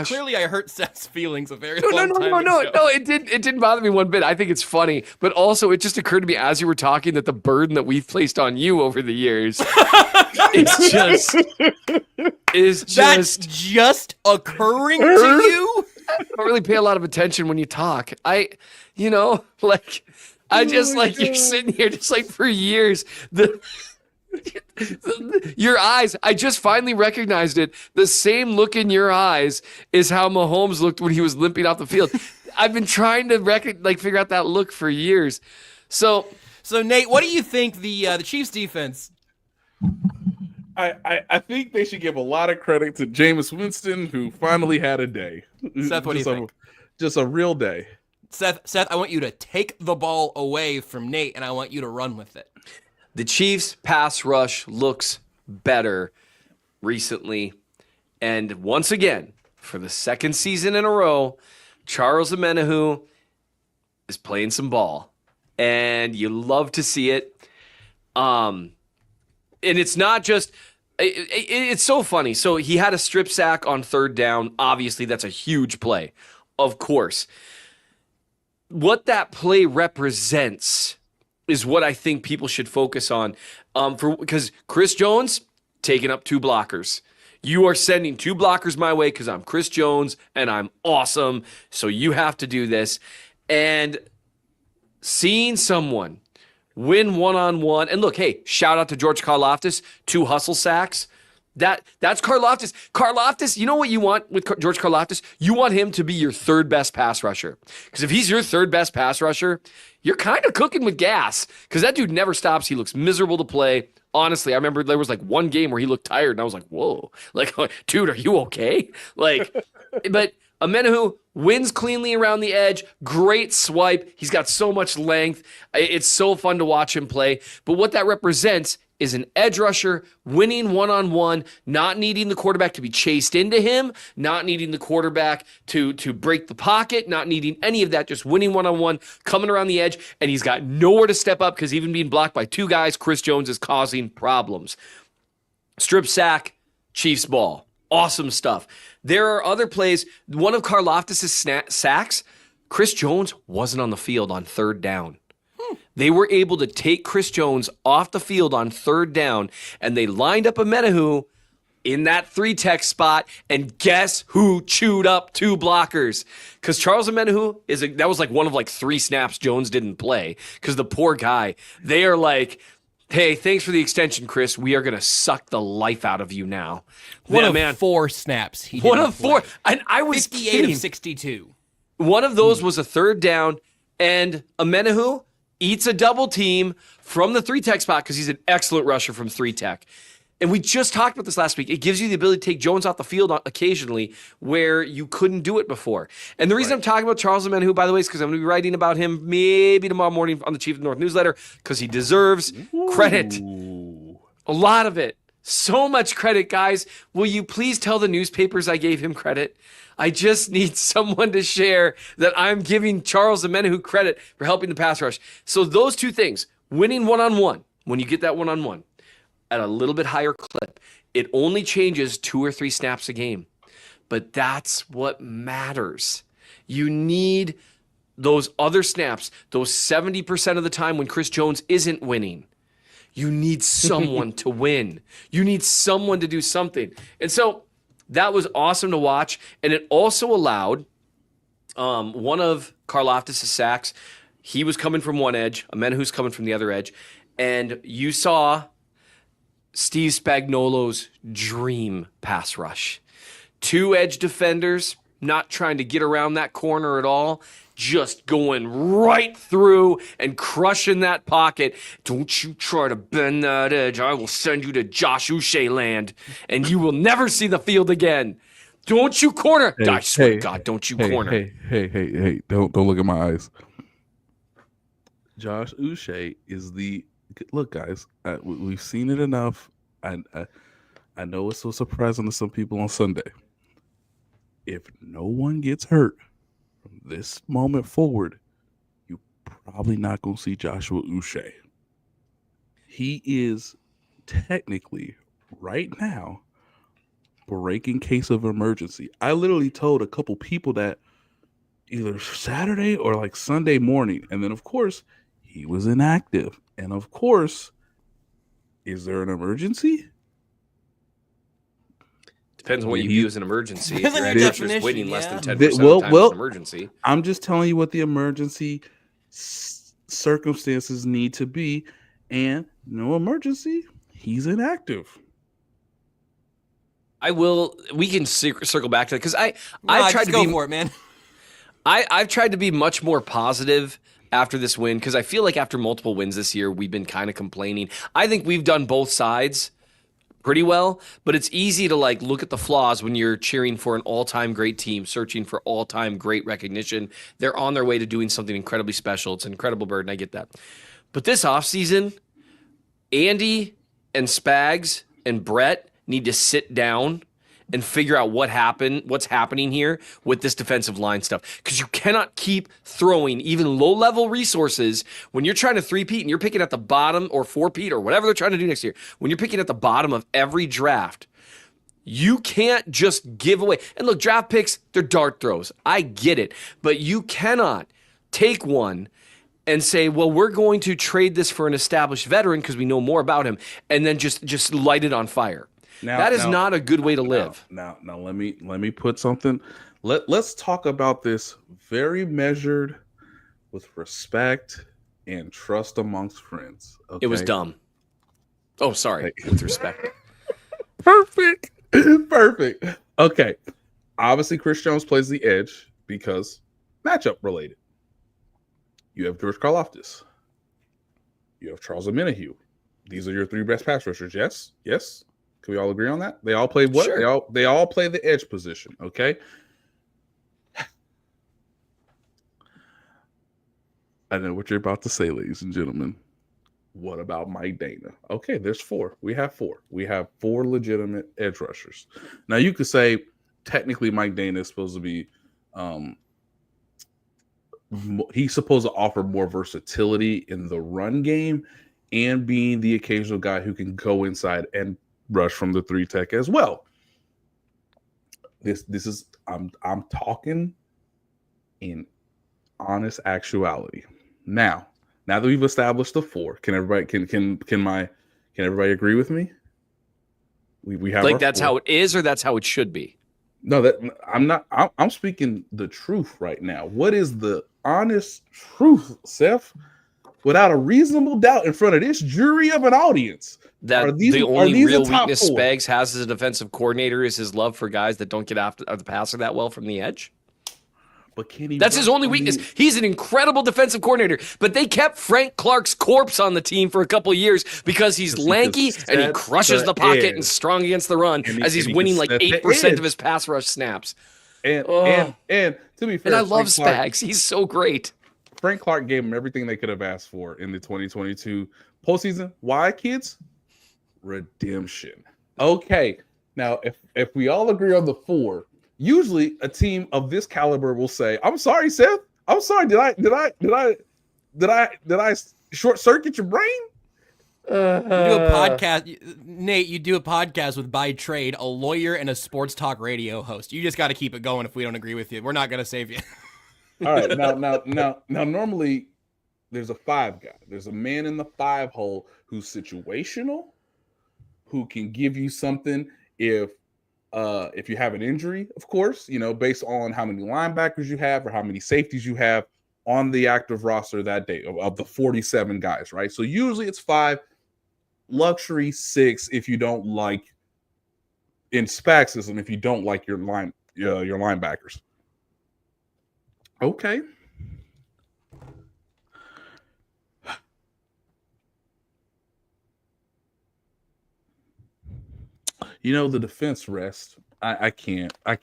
clearly I hurt Seth's feelings a very long time ago. No, it didn't bother me one bit. I think it's funny, but also it just occurred to me as you were talking that the burden that we've placed on you over the years is just occurring to you. I don't really pay a lot of attention when you talk. You're sitting here just like for years. Your eyes, I just finally recognized it. The same look in your eyes is how Mahomes looked when he was limping off the field. I've been trying to figure out that look for years. So Nate, what do you think the Chiefs defense? I think they should give a lot of credit to Jameis Winston, who finally had a day. Seth, what do you think? Just a real day. Seth, I want you to take the ball away from Nate, and I want you to run with it. The Chiefs' pass rush looks better recently. And once again, for the second season in a row, Charles Omenihu is playing some ball. And you love to see it. And it's not just... It's so funny. So he had a strip sack on third down. Obviously, that's a huge play. Of course. What that play represents is what I think people should focus on. Because Chris Jones taking up 2 blockers. You are sending 2 blockers my way because I'm Chris Jones and I'm awesome. So you have to do this. And seeing someone win one-on-one. And look, hey, shout out to George Karlaftis, 2 hustle sacks. That's Karlaftis. Karlaftis, you know what you want with George Karlaftis? You want him to be your third best pass rusher. Because if he's your third best pass rusher, you're kind of cooking with gas. Because that dude never stops. He looks miserable to play. Honestly, I remember there was like one game where he looked tired, and I was like, whoa. Like, dude, are you okay? But Omenihu wins cleanly around the edge. Great swipe. He's got so much length. It's so fun to watch him play. But what that represents is an edge rusher winning one-on-one, not needing the quarterback to be chased into him, not needing the quarterback to break the pocket, not needing any of that, just winning one-on-one, coming around the edge, and he's got nowhere to step up because even being blocked by 2 guys, Chris Jones is causing problems. Strip sack, Chiefs ball. Awesome stuff. There are other plays. One of Karlaftis' sacks, Chris Jones wasn't on the field on third down. They were able to take Chris Jones off the field on third down, and they lined up Omenihu in that 3-tech spot, and guess who chewed up 2 blockers? Because Charles Omenihu, that was like one of like 3 snaps Jones didn't play, because the poor guy, they are like, hey, thanks for the extension, Chris. We are going to suck the life out of you now. One of 4 snaps he didn't One of 4. play. And I was 58 kidding. of 62. One of those was a third down, and Omenihu eats a double team from the 3-tech spot because he's an excellent rusher from 3-tech. And we just talked about this last week. It gives you the ability to take Jones off the field occasionally where you couldn't do it before. And the reason I'm talking about Charles Omenihu, by the way, is because I'm going to be writing about him maybe tomorrow morning on the Chief of the North newsletter because he deserves credit. A lot of it. So much credit, guys. Will you please tell the newspapers I gave him credit? I just need someone to share that I'm giving Charles Omenihu credit for helping the pass rush. So those 2 things, winning one-on-one, when you get that one-on-one, at a little bit higher clip, it only changes 2 or 3 snaps a game. But that's what matters. You need those other snaps, those 70% of the time when Chris Jones isn't winning. You need someone to win. You need someone to do something. And so that was awesome to watch. And it also allowed one of Karlaftis' sacks. He was coming from one edge. Omenihu's coming from the other edge. And you saw Steve Spagnuolo's dream pass rush. 2 edge defenders not trying to get around that corner at all, just going right through and crushing that pocket. Don't you try to bend that edge. I will send you to Josh Uche land, and you will never see the field again. Don't you corner. I swear to God, don't you corner. Hey, don't look at my eyes. Josh Uche is look, guys, we've seen it enough. I know it's so surprising to some people on Sunday. If no one gets hurt from this moment forward, you're probably not going to see Joshua Uche. He is technically, right now, breaking case of emergency. I literally told a couple people that either Saturday or like Sunday morning. And then, of course, he was inactive. And, of course, is there an emergency? Depends on what you view as an emergency. If Depends your on your actress is waiting less than 10% of the time, well, it's an emergency. I'm just telling you what the emergency circumstances need to be. And no emergency, he's inactive. We can circle back to that because I've tried to go be for it, man. I've tried to be much more positive after this win because I feel like after multiple wins this year, we've been kind of complaining. I think we've done both sides pretty well, but it's easy to like look at the flaws when you're cheering for an all-time great team, searching for all-time great recognition. They're on their way to doing something incredibly special. It's an incredible burden. I get that. But this offseason, Andy and Spags and Brett need to sit down and figure out what's happening here with this defensive line stuff. Because you cannot keep throwing even low-level resources when you're trying to three-peat and you're picking at the bottom or four-peat or whatever they're trying to do next year. When you're picking at the bottom of every draft, you can't just give away. And look, draft picks, they're dart throws. I get it. But you cannot take one and say, well, we're going to trade this for an established veteran because we know more about him, and then just light it on fire. That is not a good way to live. Now, let me put something. Let's talk about this very measured, with respect and trust amongst friends. Okay? It was dumb. Oh, sorry. With respect. Perfect. Okay. Obviously, Chris Jones plays the edge because matchup related. You have George Karlaftis. You have Charles Omenihu. These are your three best pass rushers. Yes. Can we all agree on that? They all play what? Sure. They all play the edge position. Okay. I know what you're about to say, ladies and gentlemen. What about Mike Dana? Okay, there's four. We have four. We have four legitimate edge rushers. Now you could say technically Mike Dana is supposed to be he's supposed to offer more versatility in the run game and being the occasional guy who can go inside and rush from the three tech as well. This is I'm talking in honest actuality. Now that we've established the four, can everybody agree with me? We have like that's four. how it is, or that's how it should be. No, that I'm not. I'm speaking the truth right now. What is the honest truth, Seth? Without a reasonable doubt in front of this jury of an audience. That the only real weakness Spags has as a defensive coordinator is his love for guys that don't get after the passer that well from the edge. But can he? That's his only weakness. He's an incredible defensive coordinator, but they kept Frank Clark's corpse on the team for a couple of years because he's lanky and he crushes the pocket and strong against the run as he's winning like 8% of his pass rush snaps. And to be fair, and I love Spags. He's so great. Frank Clark gave him everything they could have asked for in the 2022 postseason. Why, kids? Redemption. Okay. Now, if we all agree on the four, usually a team of this caliber will say, "I'm sorry, Seth. I'm sorry. Did I short circuit your brain?" You do a podcast, Nate. You do a podcast with by trade a lawyer and a sports talk radio host. You just got to keep it going. If we don't agree with you, we're not going to save you. All right, now, normally there's a five guy. There's a man in the five hole who's situational, who can give you something if you have an injury, of course, based on how many linebackers you have or how many safeties you have on the active roster that day of the 47 guys, right? So usually it's five, luxury six if you don't like in SPAC system if you don't like your linebackers. Okay. You know, the defense rest. I can't. I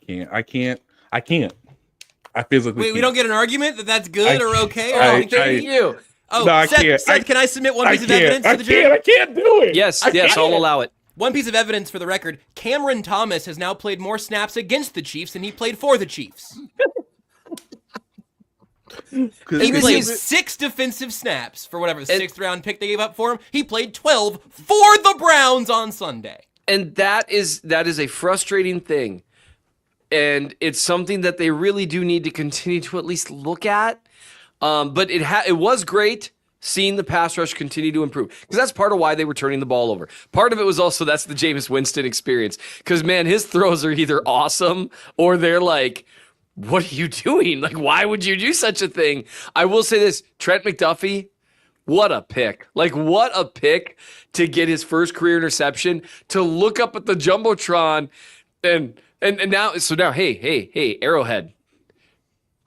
physically Wait, can't. we don't get an argument that that's good or okay? Or I- anything? Thank you. Oh, No, I Seth, can't. Seth, can I submit one piece of evidence to the jury? I can't do it. Yes, I yes, I'll can't. allow it. One piece of evidence for the record, Cameron Thomas has now played more snaps against the Chiefs than he played for the Chiefs. He this played is- 6 defensive snaps for whatever the 6th round pick they gave up for him. He played 12 for the Browns on Sunday. And that is a frustrating thing. And it's something that they really do need to continue to at least look at. But it was great seeing the pass rush continue to improve, because that's part of why they were turning the ball over. Part of it was also that's the Jameis Winston experience, because, man, his throws are either awesome or they're like, what are you doing? Like, why would you do such a thing? I will say this, Trent McDuffie, what a pick. Like, what a pick to get his first career interception, to look up at the Jumbotron and now, hey, Arrowhead,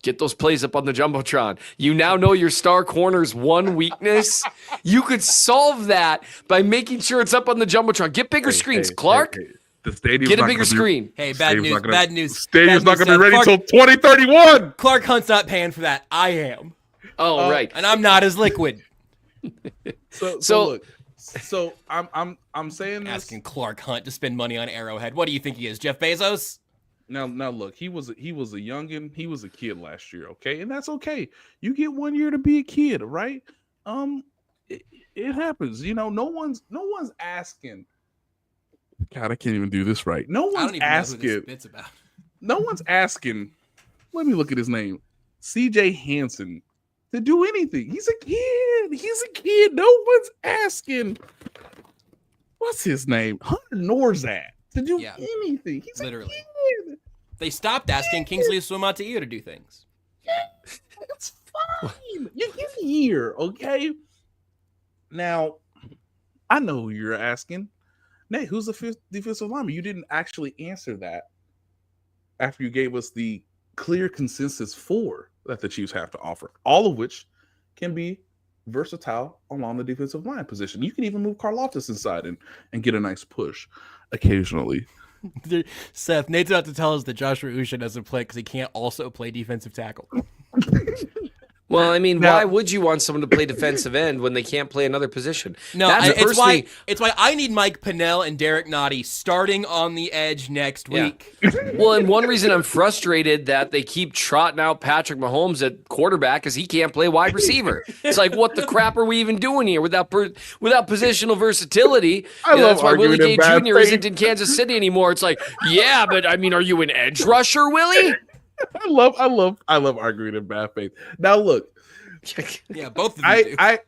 get those plays up on the Jumbotron. You now know your star corner's one weakness. You could solve that by making sure it's up on the Jumbotron. Get bigger screens, Clark. The stadium's Get a not bigger gonna be- screen. Hey, bad news, bad news. The stadium's bad not news, going to be Seth. ready until 2031. Clark Hunt's not paying for that. I am. Oh, right. And I'm not as liquid. So look. So I'm saying this. Asking Clark Hunt to spend money on Arrowhead. What do you think he is, Jeff Bezos? Now look, he was a youngin. He was a kid last year, okay, and that's okay. You get 1 year to be a kid, right? It happens. You know, no one's asking. God, I can't even do this right. No I don't one's even know who asking. this bit's about. No one's asking. Let me look at his name, C.J. Hansen, to do anything. He's a kid. No one's asking. What's his name? Hunter Norzat to do anything. He's Literally. a kid. They stopped asking Kingsley Suamataia to do things. It's fine. You get here, okay? Now, I know who you're asking. Nate, who's the fifth defensive lineman? You didn't actually answer that after you gave us the clear consensus 4 that the Chiefs have to offer, all of which can be versatile along the defensive line position. You can even move Karlaftis inside and get a nice push occasionally. Seth, Nate's about to tell us that Joshua Usha doesn't play because he can't also play defensive tackle. Well, I mean, Now- why would you want someone to play defensive end when they can't play another position? No, That's it's why personally- it's why I need Mike Pinnell and Derek Nottie starting on the edge next Yeah. week. Well, and one reason I'm frustrated that they keep trotting out Patrick Mahomes at quarterback is he can't play wide receiver. It's like, what the crap are we even doing here without positional versatility? I love That's why Willie arguing Gay in bad Jr. faith. isn't in Kansas City anymore. It's like, yeah, but I mean, are you an edge rusher, Willie? I love arguing in bad faith. Now look, Yeah, both of you do. I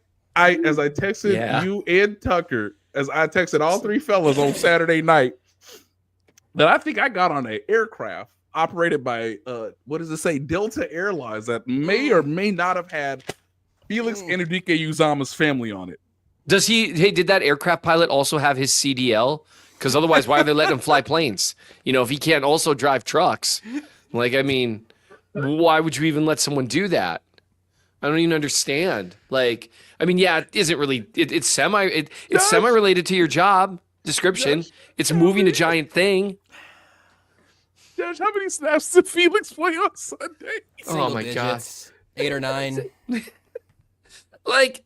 as I texted Yeah. you and Tucker, as I texted all 3 fellas on Saturday night, that I think I got on an aircraft operated by what does it say, Delta Airlines, that may or may not have had Felix Enrique Uzama's family on it. Did that aircraft pilot also have his CDL? Because otherwise, why are they letting him fly planes? You know, if he can't also drive trucks, like, I mean, why would you even let someone do that? I don't even understand. Like, I mean, yeah, it isn't really. It's semi related to your job description. It's moving a giant thing. Josh, how many snaps did Felix play on Sunday? Oh my God. Digits, 8 or 9. Like,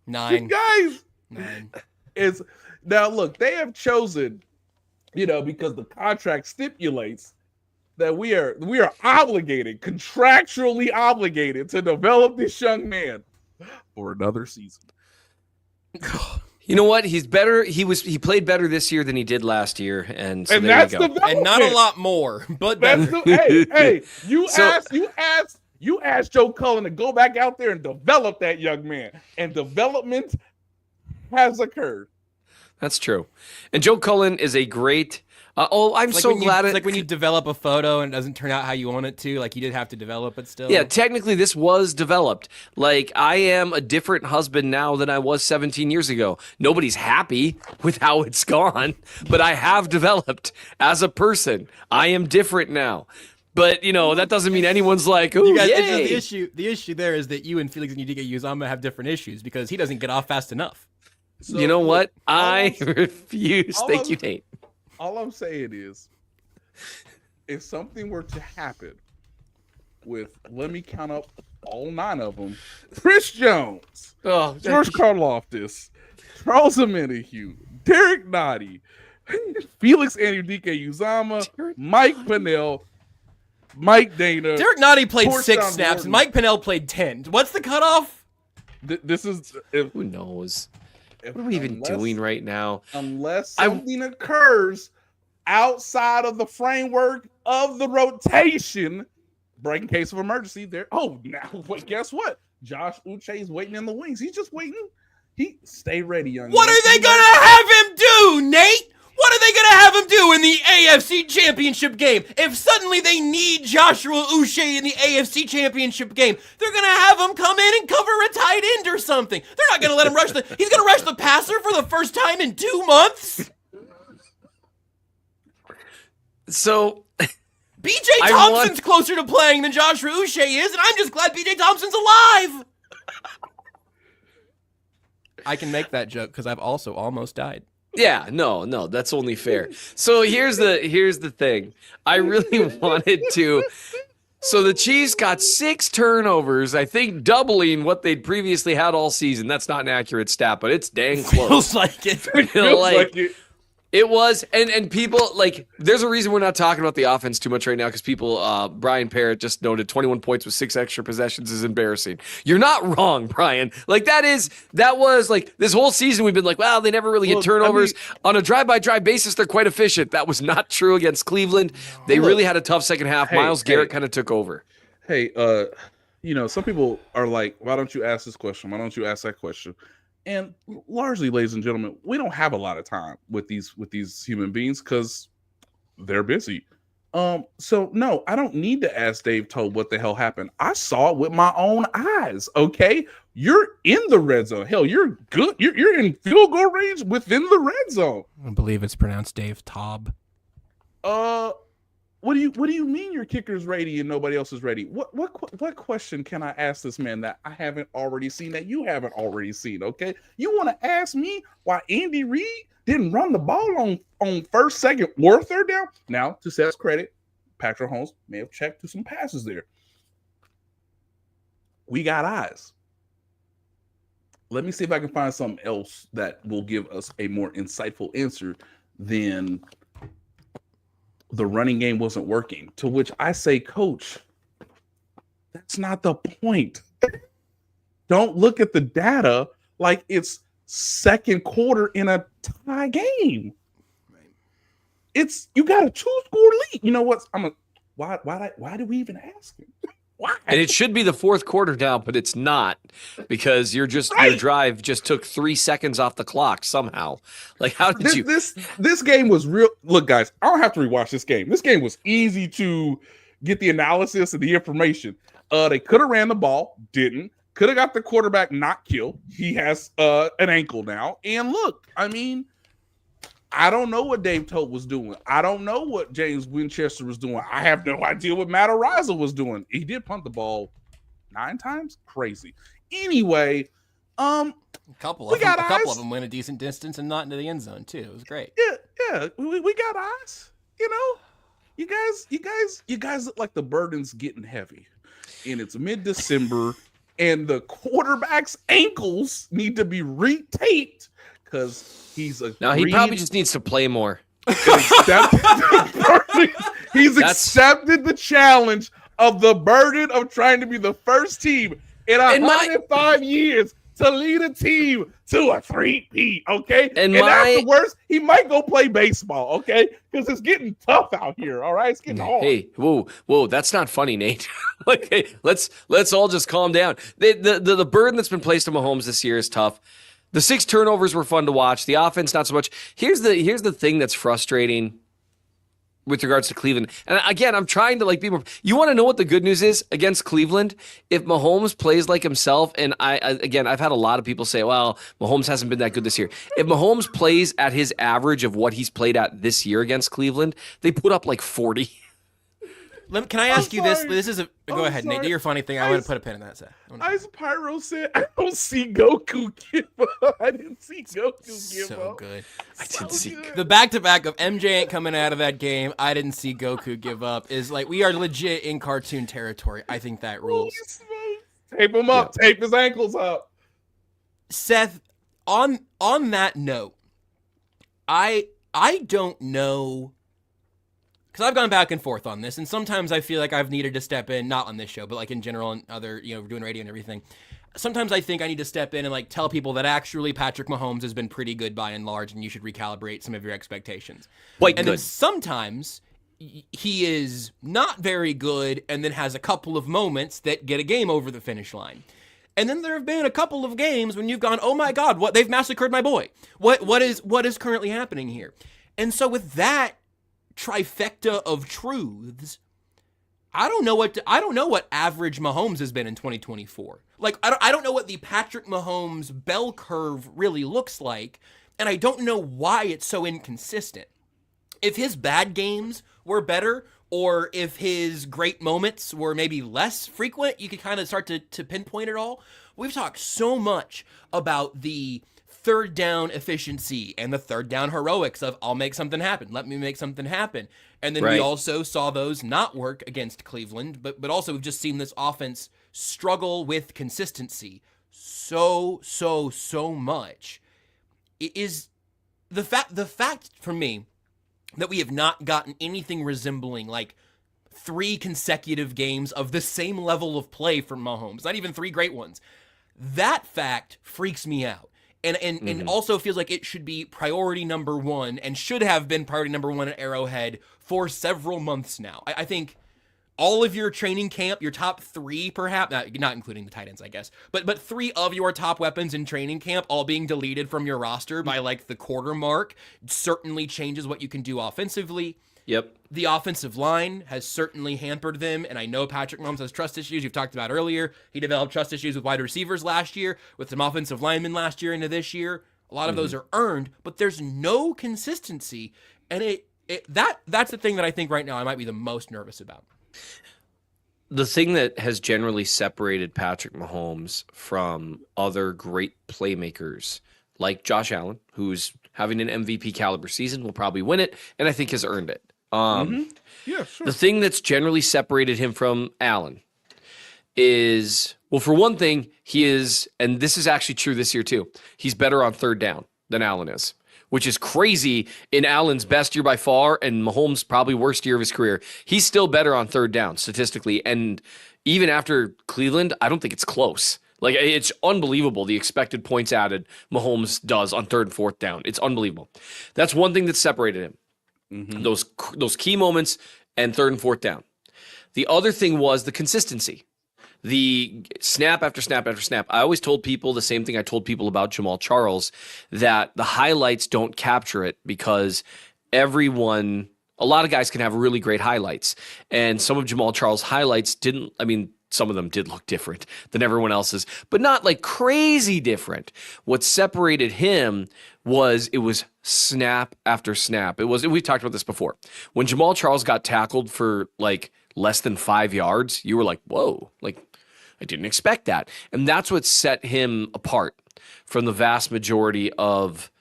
9. Guys, 9. is now look, they have chosen, you know, because the contract stipulates that we are obligated, contractually obligated, to develop this young man for another season. you know what? He's better. He played better this year than he did last year, and so And there that's you go. development. And not a lot more, but That's better. hey, you So- asked Joe Cullen to go back out there and develop that young man, and development has occurred. That's true. And Joe Cullen is a great. I'm It's like so when glad. it's like when you develop a photo and it doesn't turn out how you want it to. Like you did have to develop it still. Yeah, technically this was developed. Like, I am a different husband now than I was 17 years ago. Nobody's happy with how it's gone, but I have developed as a person. I am different now. But that doesn't mean anyone's like, "Ooh, You guys, yay." the issue there is that you and Felix and Udike Uzama have different issues because he doesn't get off fast enough. So, You know what? all I I'm- refuse. all Thank I'm- you, Nate. All I'm saying is, if something were to happen with, let me count up all 9 of them: Chris Jones, Oh, George Karlaftis, Charles Omenihu, Derek Nottie, Felix Udike Uzama, Mike Pennell, Mike Dana. Derek Nottie played Portion 6 on snaps, Gordon. and Mike Pennell played 10. What's the cutoff? This is if, Who knows? if- What are we even unless- doing right now? Unless I- something occurs outside of the framework of the rotation, breaking case of emergency. There. Oh, now wait, guess what? Josh Uche's waiting in the wings. He's just waiting. Stay ready, young What man. are they gonna have him do, Nate? What are they gonna have him do in the AFC Championship game? If suddenly they need Joshua Uche in the AFC Championship game, they're gonna have him come in and cover a tight end or something. They're not gonna let him rush he's gonna rush the passer for the first time in 2 months. So BJ I Thompson's want- closer to playing than Joshua Uche is, and I'm just glad BJ Thompson's alive. I can make that joke because I've also almost died. yeah, no, that's only fair. So here's the thing. I really wanted to. So the Chiefs got 6 turnovers, I think doubling what they'd previously had all season. That's not an accurate stat, but it's dang close. Feels like it. Feels like, like it. it was, and people, like, there's a reason we're not talking about the offense too much right now because people, Brian Parrott just noted 21 points with 6 extra possessions is embarrassing. You're not wrong, Brian. Like, that was, like, this whole season we've been like, well, they never really get turnovers. On a drive-by-drive basis, they're quite efficient. That was not true against Cleveland. They really had a tough second half. Myles Garrett kind of took over. Hey, some people are like, why don't you ask this question? Why don't you ask that question? And largely, ladies and gentlemen, we don't have a lot of time with these human beings because they're busy. So no, I don't need to ask Dave Toll what the hell happened. I saw it with my own eyes. Okay, you're in the red zone. Hell, you're good. You're in field goal range within the red zone. I believe it's pronounced Dave Taub. What do you mean your kicker's ready and nobody else is ready? What question can I ask this man that I haven't already seen that you haven't already seen? Okay, you want to ask me why Andy Reid didn't run the ball on first, second, or third down? Now, to Seth's credit, Patrick Mahomes may have checked to some passes there. We got eyes. Let me see if I can find something else that will give us a more insightful answer than the running game wasn't working. To which I say, Coach, that's not the point. Don't look at the data like it's second quarter in a tie game. It's you got a 2-score lead. You know what? Why do we even ask him? Why? And it should be the fourth quarter now, but it's not because your drive just took 3 seconds off the clock somehow. Like, how did you? This game was real. Look, guys, I don't have to rewatch this game. This game was easy to get the analysis and the information. They could have ran the ball, didn't. Could have got the quarterback not killed. He has an ankle now. And look, I mean, I don't know what Dave Tote was doing. I don't know what James Winchester was doing. I have no idea what Matt Ariza was doing. He did punt the ball 9 times. Crazy. Anyway, A couple We of them, got a couple eyes. of them went a decent distance and not into the end zone too. It was great. yeah, we got eyes. You know, you guys look like the burden's getting heavy, and it's mid-December, and the quarterback's ankles need to be retaped because he's a. No, he probably just needs to play more. He's accepted the challenge of the burden of trying to be the first team in 105 years to lead a team to a 3-peat, okay? And afterwards, he might go play baseball, okay? Because it's getting tough out here, all right? It's getting hard. Hey, whoa, that's not funny, Nate. Like, hey, let's all just calm down. The burden that's been placed on Mahomes this year is tough. The 6 turnovers were fun to watch. The offense, not so much. Here's the thing that's frustrating with regards to Cleveland. And again, I'm trying to be more. You want to know what the good news is against Cleveland? If Mahomes plays like himself, and I've had a lot of people say, well, Mahomes hasn't been that good this year. If Mahomes plays at his average of what he's played at this year against Cleveland, they put up 40. Can I ask you this? sorry. This is a go I'm ahead, Nate. sorry. Do your funny thing. I want to put a pin in that. Ice Pyro said, "I don't see Goku give up. I didn't see Goku give So up." good. I didn't see. The back-to-back of MJ ain't coming out of that game. I didn't see Goku give up. Is like we are legit in cartoon territory. I think that rules. Tape him up. Yeah. Tape his ankles up. Seth, on that note, I don't know, because I've gone back and forth on this, and sometimes I feel like I've needed to step in, not on this show, but like in general and other, doing radio and everything. Sometimes I think I need to step in and like tell people that actually Patrick Mahomes has been pretty good by and large, and you should recalibrate some of your expectations. Then sometimes he is not very good, and then has a couple of moments that get a game over the finish line. And then there have been a couple of games when you've gone, oh my God, what, they've massacred my boy. What is currently happening here? And so with that trifecta of truths, I don't know what average Mahomes has been in 2024. Like I don't know what the Patrick Mahomes bell curve really looks like, and I don't know why it's so inconsistent. If his bad games were better, or if his great moments were maybe less frequent, you could kind of start to pinpoint it all. We've talked so much about the third down efficiency and the third down heroics of I'll make something happen. Let me make something happen. And then we also saw those not work against Cleveland, but also we've just seen this offense struggle with consistency so much. It is the fact for me that we have not gotten anything resembling like 3 consecutive games of the same level of play from Mahomes, not even 3 great ones. That fact freaks me out. And also feels like it should be priority number 1 and should have been priority number 1 at Arrowhead for several months now. I think all of your training camp, your top 3 perhaps, not including the tight ends, I guess, but 3 of your top weapons in training camp all being deleted from your roster by like the quarter mark certainly changes what you can do offensively. Yep. The offensive line has certainly hampered them, and I know Patrick Mahomes has trust issues. You've talked about earlier. He developed trust issues with wide receivers last year, with some offensive linemen last year into this year. A lot of those are earned, but there's no consistency, and that's the thing that I think right now I might be the most nervous about. The thing that has generally separated Patrick Mahomes from other great playmakers like Josh Allen, who's having an MVP caliber season, will probably win it, and I think has earned it. Yeah, sure. The thing that's generally separated him from Allen is, well, for one thing, he is, and this is actually true this year too, he's better on third down than Allen is, which is crazy in Allen's best year by far and Mahomes' probably worst year of his career. He's still better on third down statistically, and even after Cleveland, I don't think it's close. Like, it's unbelievable the expected points added Mahomes does on third and fourth down. It's unbelievable. That's one thing that separated him. Those key moments and third and fourth down. The other thing was the consistency. The snap after snap after snap. I always told people the same thing I told people about Jamal Charles, that the highlights don't capture it because a lot of guys can have really great highlights. And some of Jamal Charles' highlights some of them did look different than everyone else's, but not like crazy different. What separated him was it was snap after snap. We talked about this before. When Jamal Charles got tackled for like less than 5 yards, you were like, whoa, like I didn't expect that. And that's what set him apart from the vast majority of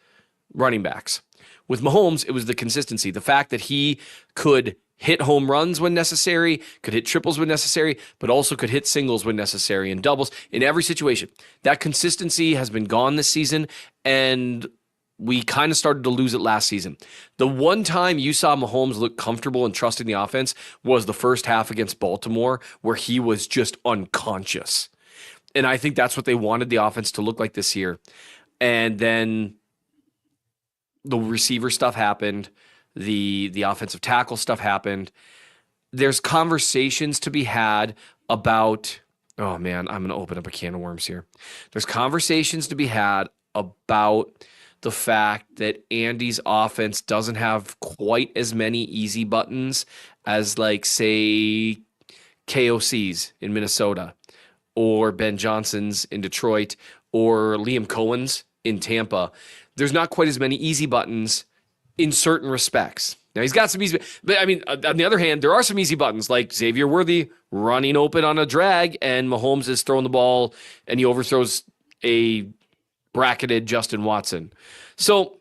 running backs. With Mahomes, it was the consistency, the fact that he could hit home runs when necessary, could hit triples when necessary, but also could hit singles when necessary and doubles in every situation. That consistency has been gone this season, and we kind of started to lose it last season. The one time you saw Mahomes look comfortable and trusting the offense was the first half against Baltimore, where he was just unconscious. And I think that's what they wanted the offense to look like this year. And then the receiver stuff happened. The offensive tackle stuff happened. There's conversations to be had about, oh man, I'm going to open up a can of worms here. There's conversations to be had about the fact that Andy's offense doesn't have quite as many easy buttons as, like, say, KOC's in Minnesota, or Ben Johnson's in Detroit, or Liam Cohen's in Tampa. There's not quite as many easy buttons in certain respects. Now he's got some easy, but I mean, on the other hand, there are some easy buttons like Xavier Worthy running open on a drag, and Mahomes is throwing the ball and he overthrows a bracketed Justin Watson. So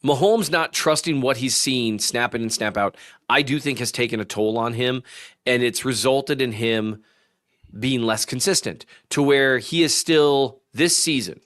Mahomes not trusting what he's seen snap in and snap out, I do think has taken a toll on him, and it's resulted in him being less consistent to where he is still this season,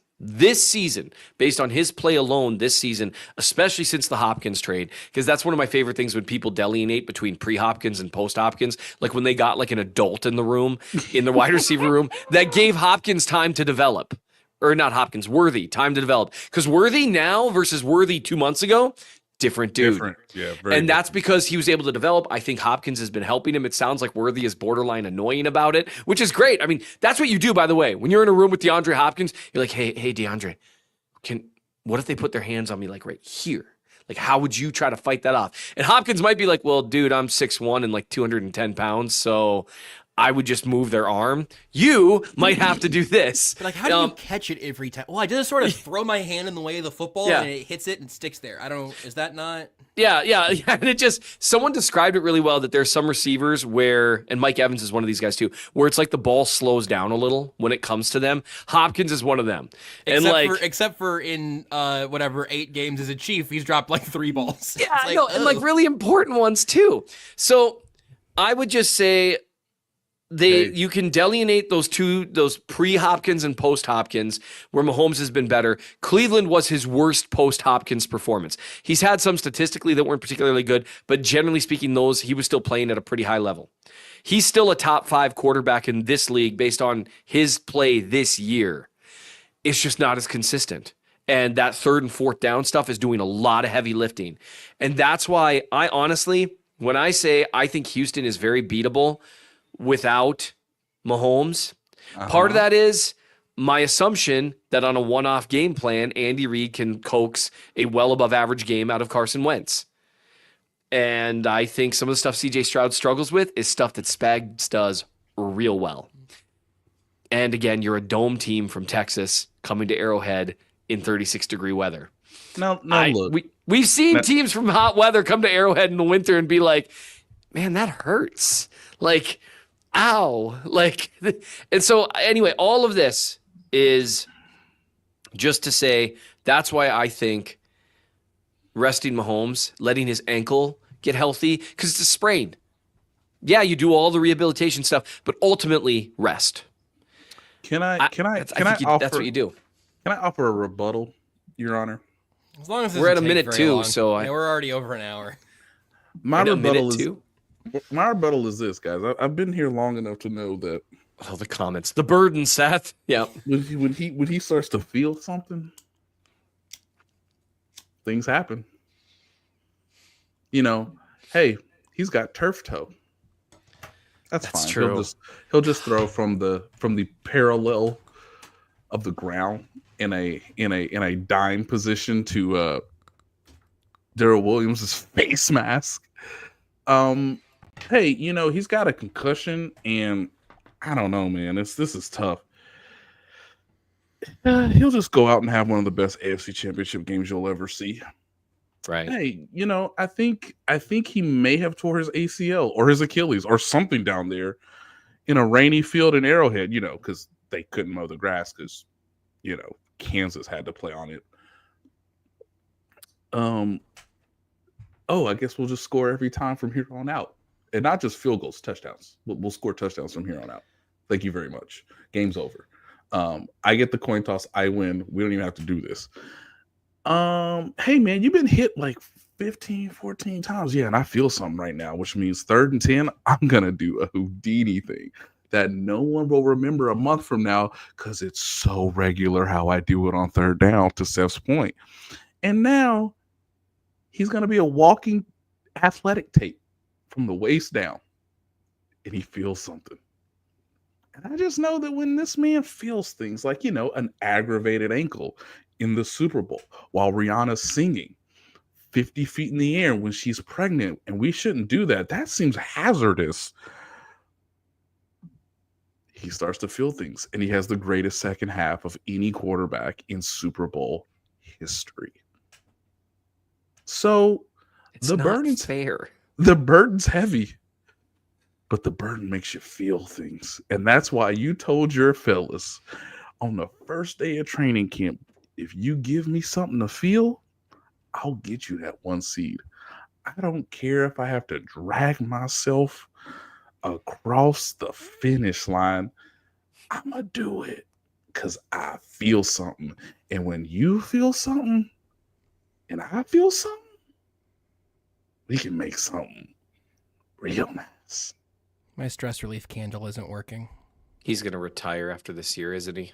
based on his play alone this season, especially since the Hopkins trade, because that's one of my favorite things when people delineate between pre-Hopkins and post-Hopkins, like when they got like an adult in the room, in the wide receiver room, that gave Hopkins time to develop. Or not Hopkins, Worthy, time to develop. Because Worthy now versus Worthy 2 months ago, different dude. Different. Yeah, and that's because he was able to develop. I think Hopkins has been helping him. It sounds like Worthy is borderline annoying about it, which is great. I mean, that's what you do, by the way. When you're in a room with DeAndre Hopkins, you're like, hey, DeAndre, what if they put their hands on me like right here? Like, how would you try to fight that off? And Hopkins might be like, well, dude, I'm 6'1" and like 210 pounds, so I would just move their arm. You might have to do this. But like, how do you catch it every time? Well, I just sort of throw my hand in the way of the football and it hits it and sticks there. I don't. Is that not? Yeah. And it just, someone described it really well that there's some receivers where, and Mike Evans is one of these guys too, where it's like the ball slows down a little when it comes to them. Hopkins is one of them. Except for in 8 games as a Chief, he's dropped like 3 balls. Yeah, I know, and like really important ones too. So I would just say, you can delineate those pre-Hopkins and post-Hopkins where Mahomes has been better. Cleveland was his worst post-Hopkins performance. He's had some statistically that weren't particularly good, but generally speaking, he was still playing at a pretty high level. He's still a top 5 quarterback in this league based on his play this year. It's just not as consistent. And that 3rd and 4th down stuff is doing a lot of heavy lifting. And that's why I honestly, when I say I think Houston is very beatable without Mahomes, part of that is my assumption that on a one-off game plan, Andy Reid can coax a well above average game out of Carson Wentz. And I think some of the stuff CJ Stroud struggles with is stuff that Spags does real well. And again, you're a dome team from Texas coming to Arrowhead in 36-degree weather. Look. We've seen teams from hot weather come to Arrowhead in the winter and be like, man, that hurts. Like, ow. Like, and so anyway, all of this is just to say that's why I think resting Mahomes, letting his ankle get healthy, because it's a sprain. Yeah, you do all the rehabilitation stuff, but ultimately rest. That's what you do. Can I offer a rebuttal, Your Honor? As long as we're at a minute 2, long. so we're already over an hour. My rebuttal is this, guys. I've been here long enough to know that. Oh, the comments, the burden, Seth. Yeah. When he starts to feel something, things happen. Hey, he's got turf toe. That's fine. True. He'll just throw from the parallel of the ground in a dime position to Darrell Williams' face mask. Hey, he's got a concussion, and I don't know, man. This is tough. He'll just go out and have one of the best AFC Championship games you'll ever see. Right. Hey, I think he may have tore his ACL or his Achilles or something down there in a rainy field in Arrowhead, because they couldn't mow the grass because, Kansas had to play on it. I guess we'll just score every time from here on out. And not just field goals, touchdowns. We'll score touchdowns from here on out. Thank you very much. Game's over. I get the coin toss. I win. We don't even have to do this. Hey, man, you've been hit like 15, 14 times. Yeah, and I feel something right now, which means 3rd and 10, I'm going to do a Houdini thing that no one will remember a month from now because it's so regular how I do it on 3rd down, to Seth's point. And now he's going to be a walking athletic tape from the waist down, and he feels something. And I just know that when this man feels things like, an aggravated ankle in the Super Bowl while Rihanna's singing 50 feet in the air when she's pregnant, and we shouldn't do that. That seems hazardous. He starts to feel things, and he has the greatest second half of any quarterback in Super Bowl history. So It's the not fair. the burden's heavy, but the burden makes you feel things. And that's why you told your fellas on the first day of training camp, if you give me something to feel, I'll get you that 1 seed. I don't care if I have to drag myself across the finish line. I'm going to do it because I feel something. And when you feel something and I feel something, we can make something real nice. My stress relief candle isn't working. He's going to retire after this year, isn't he?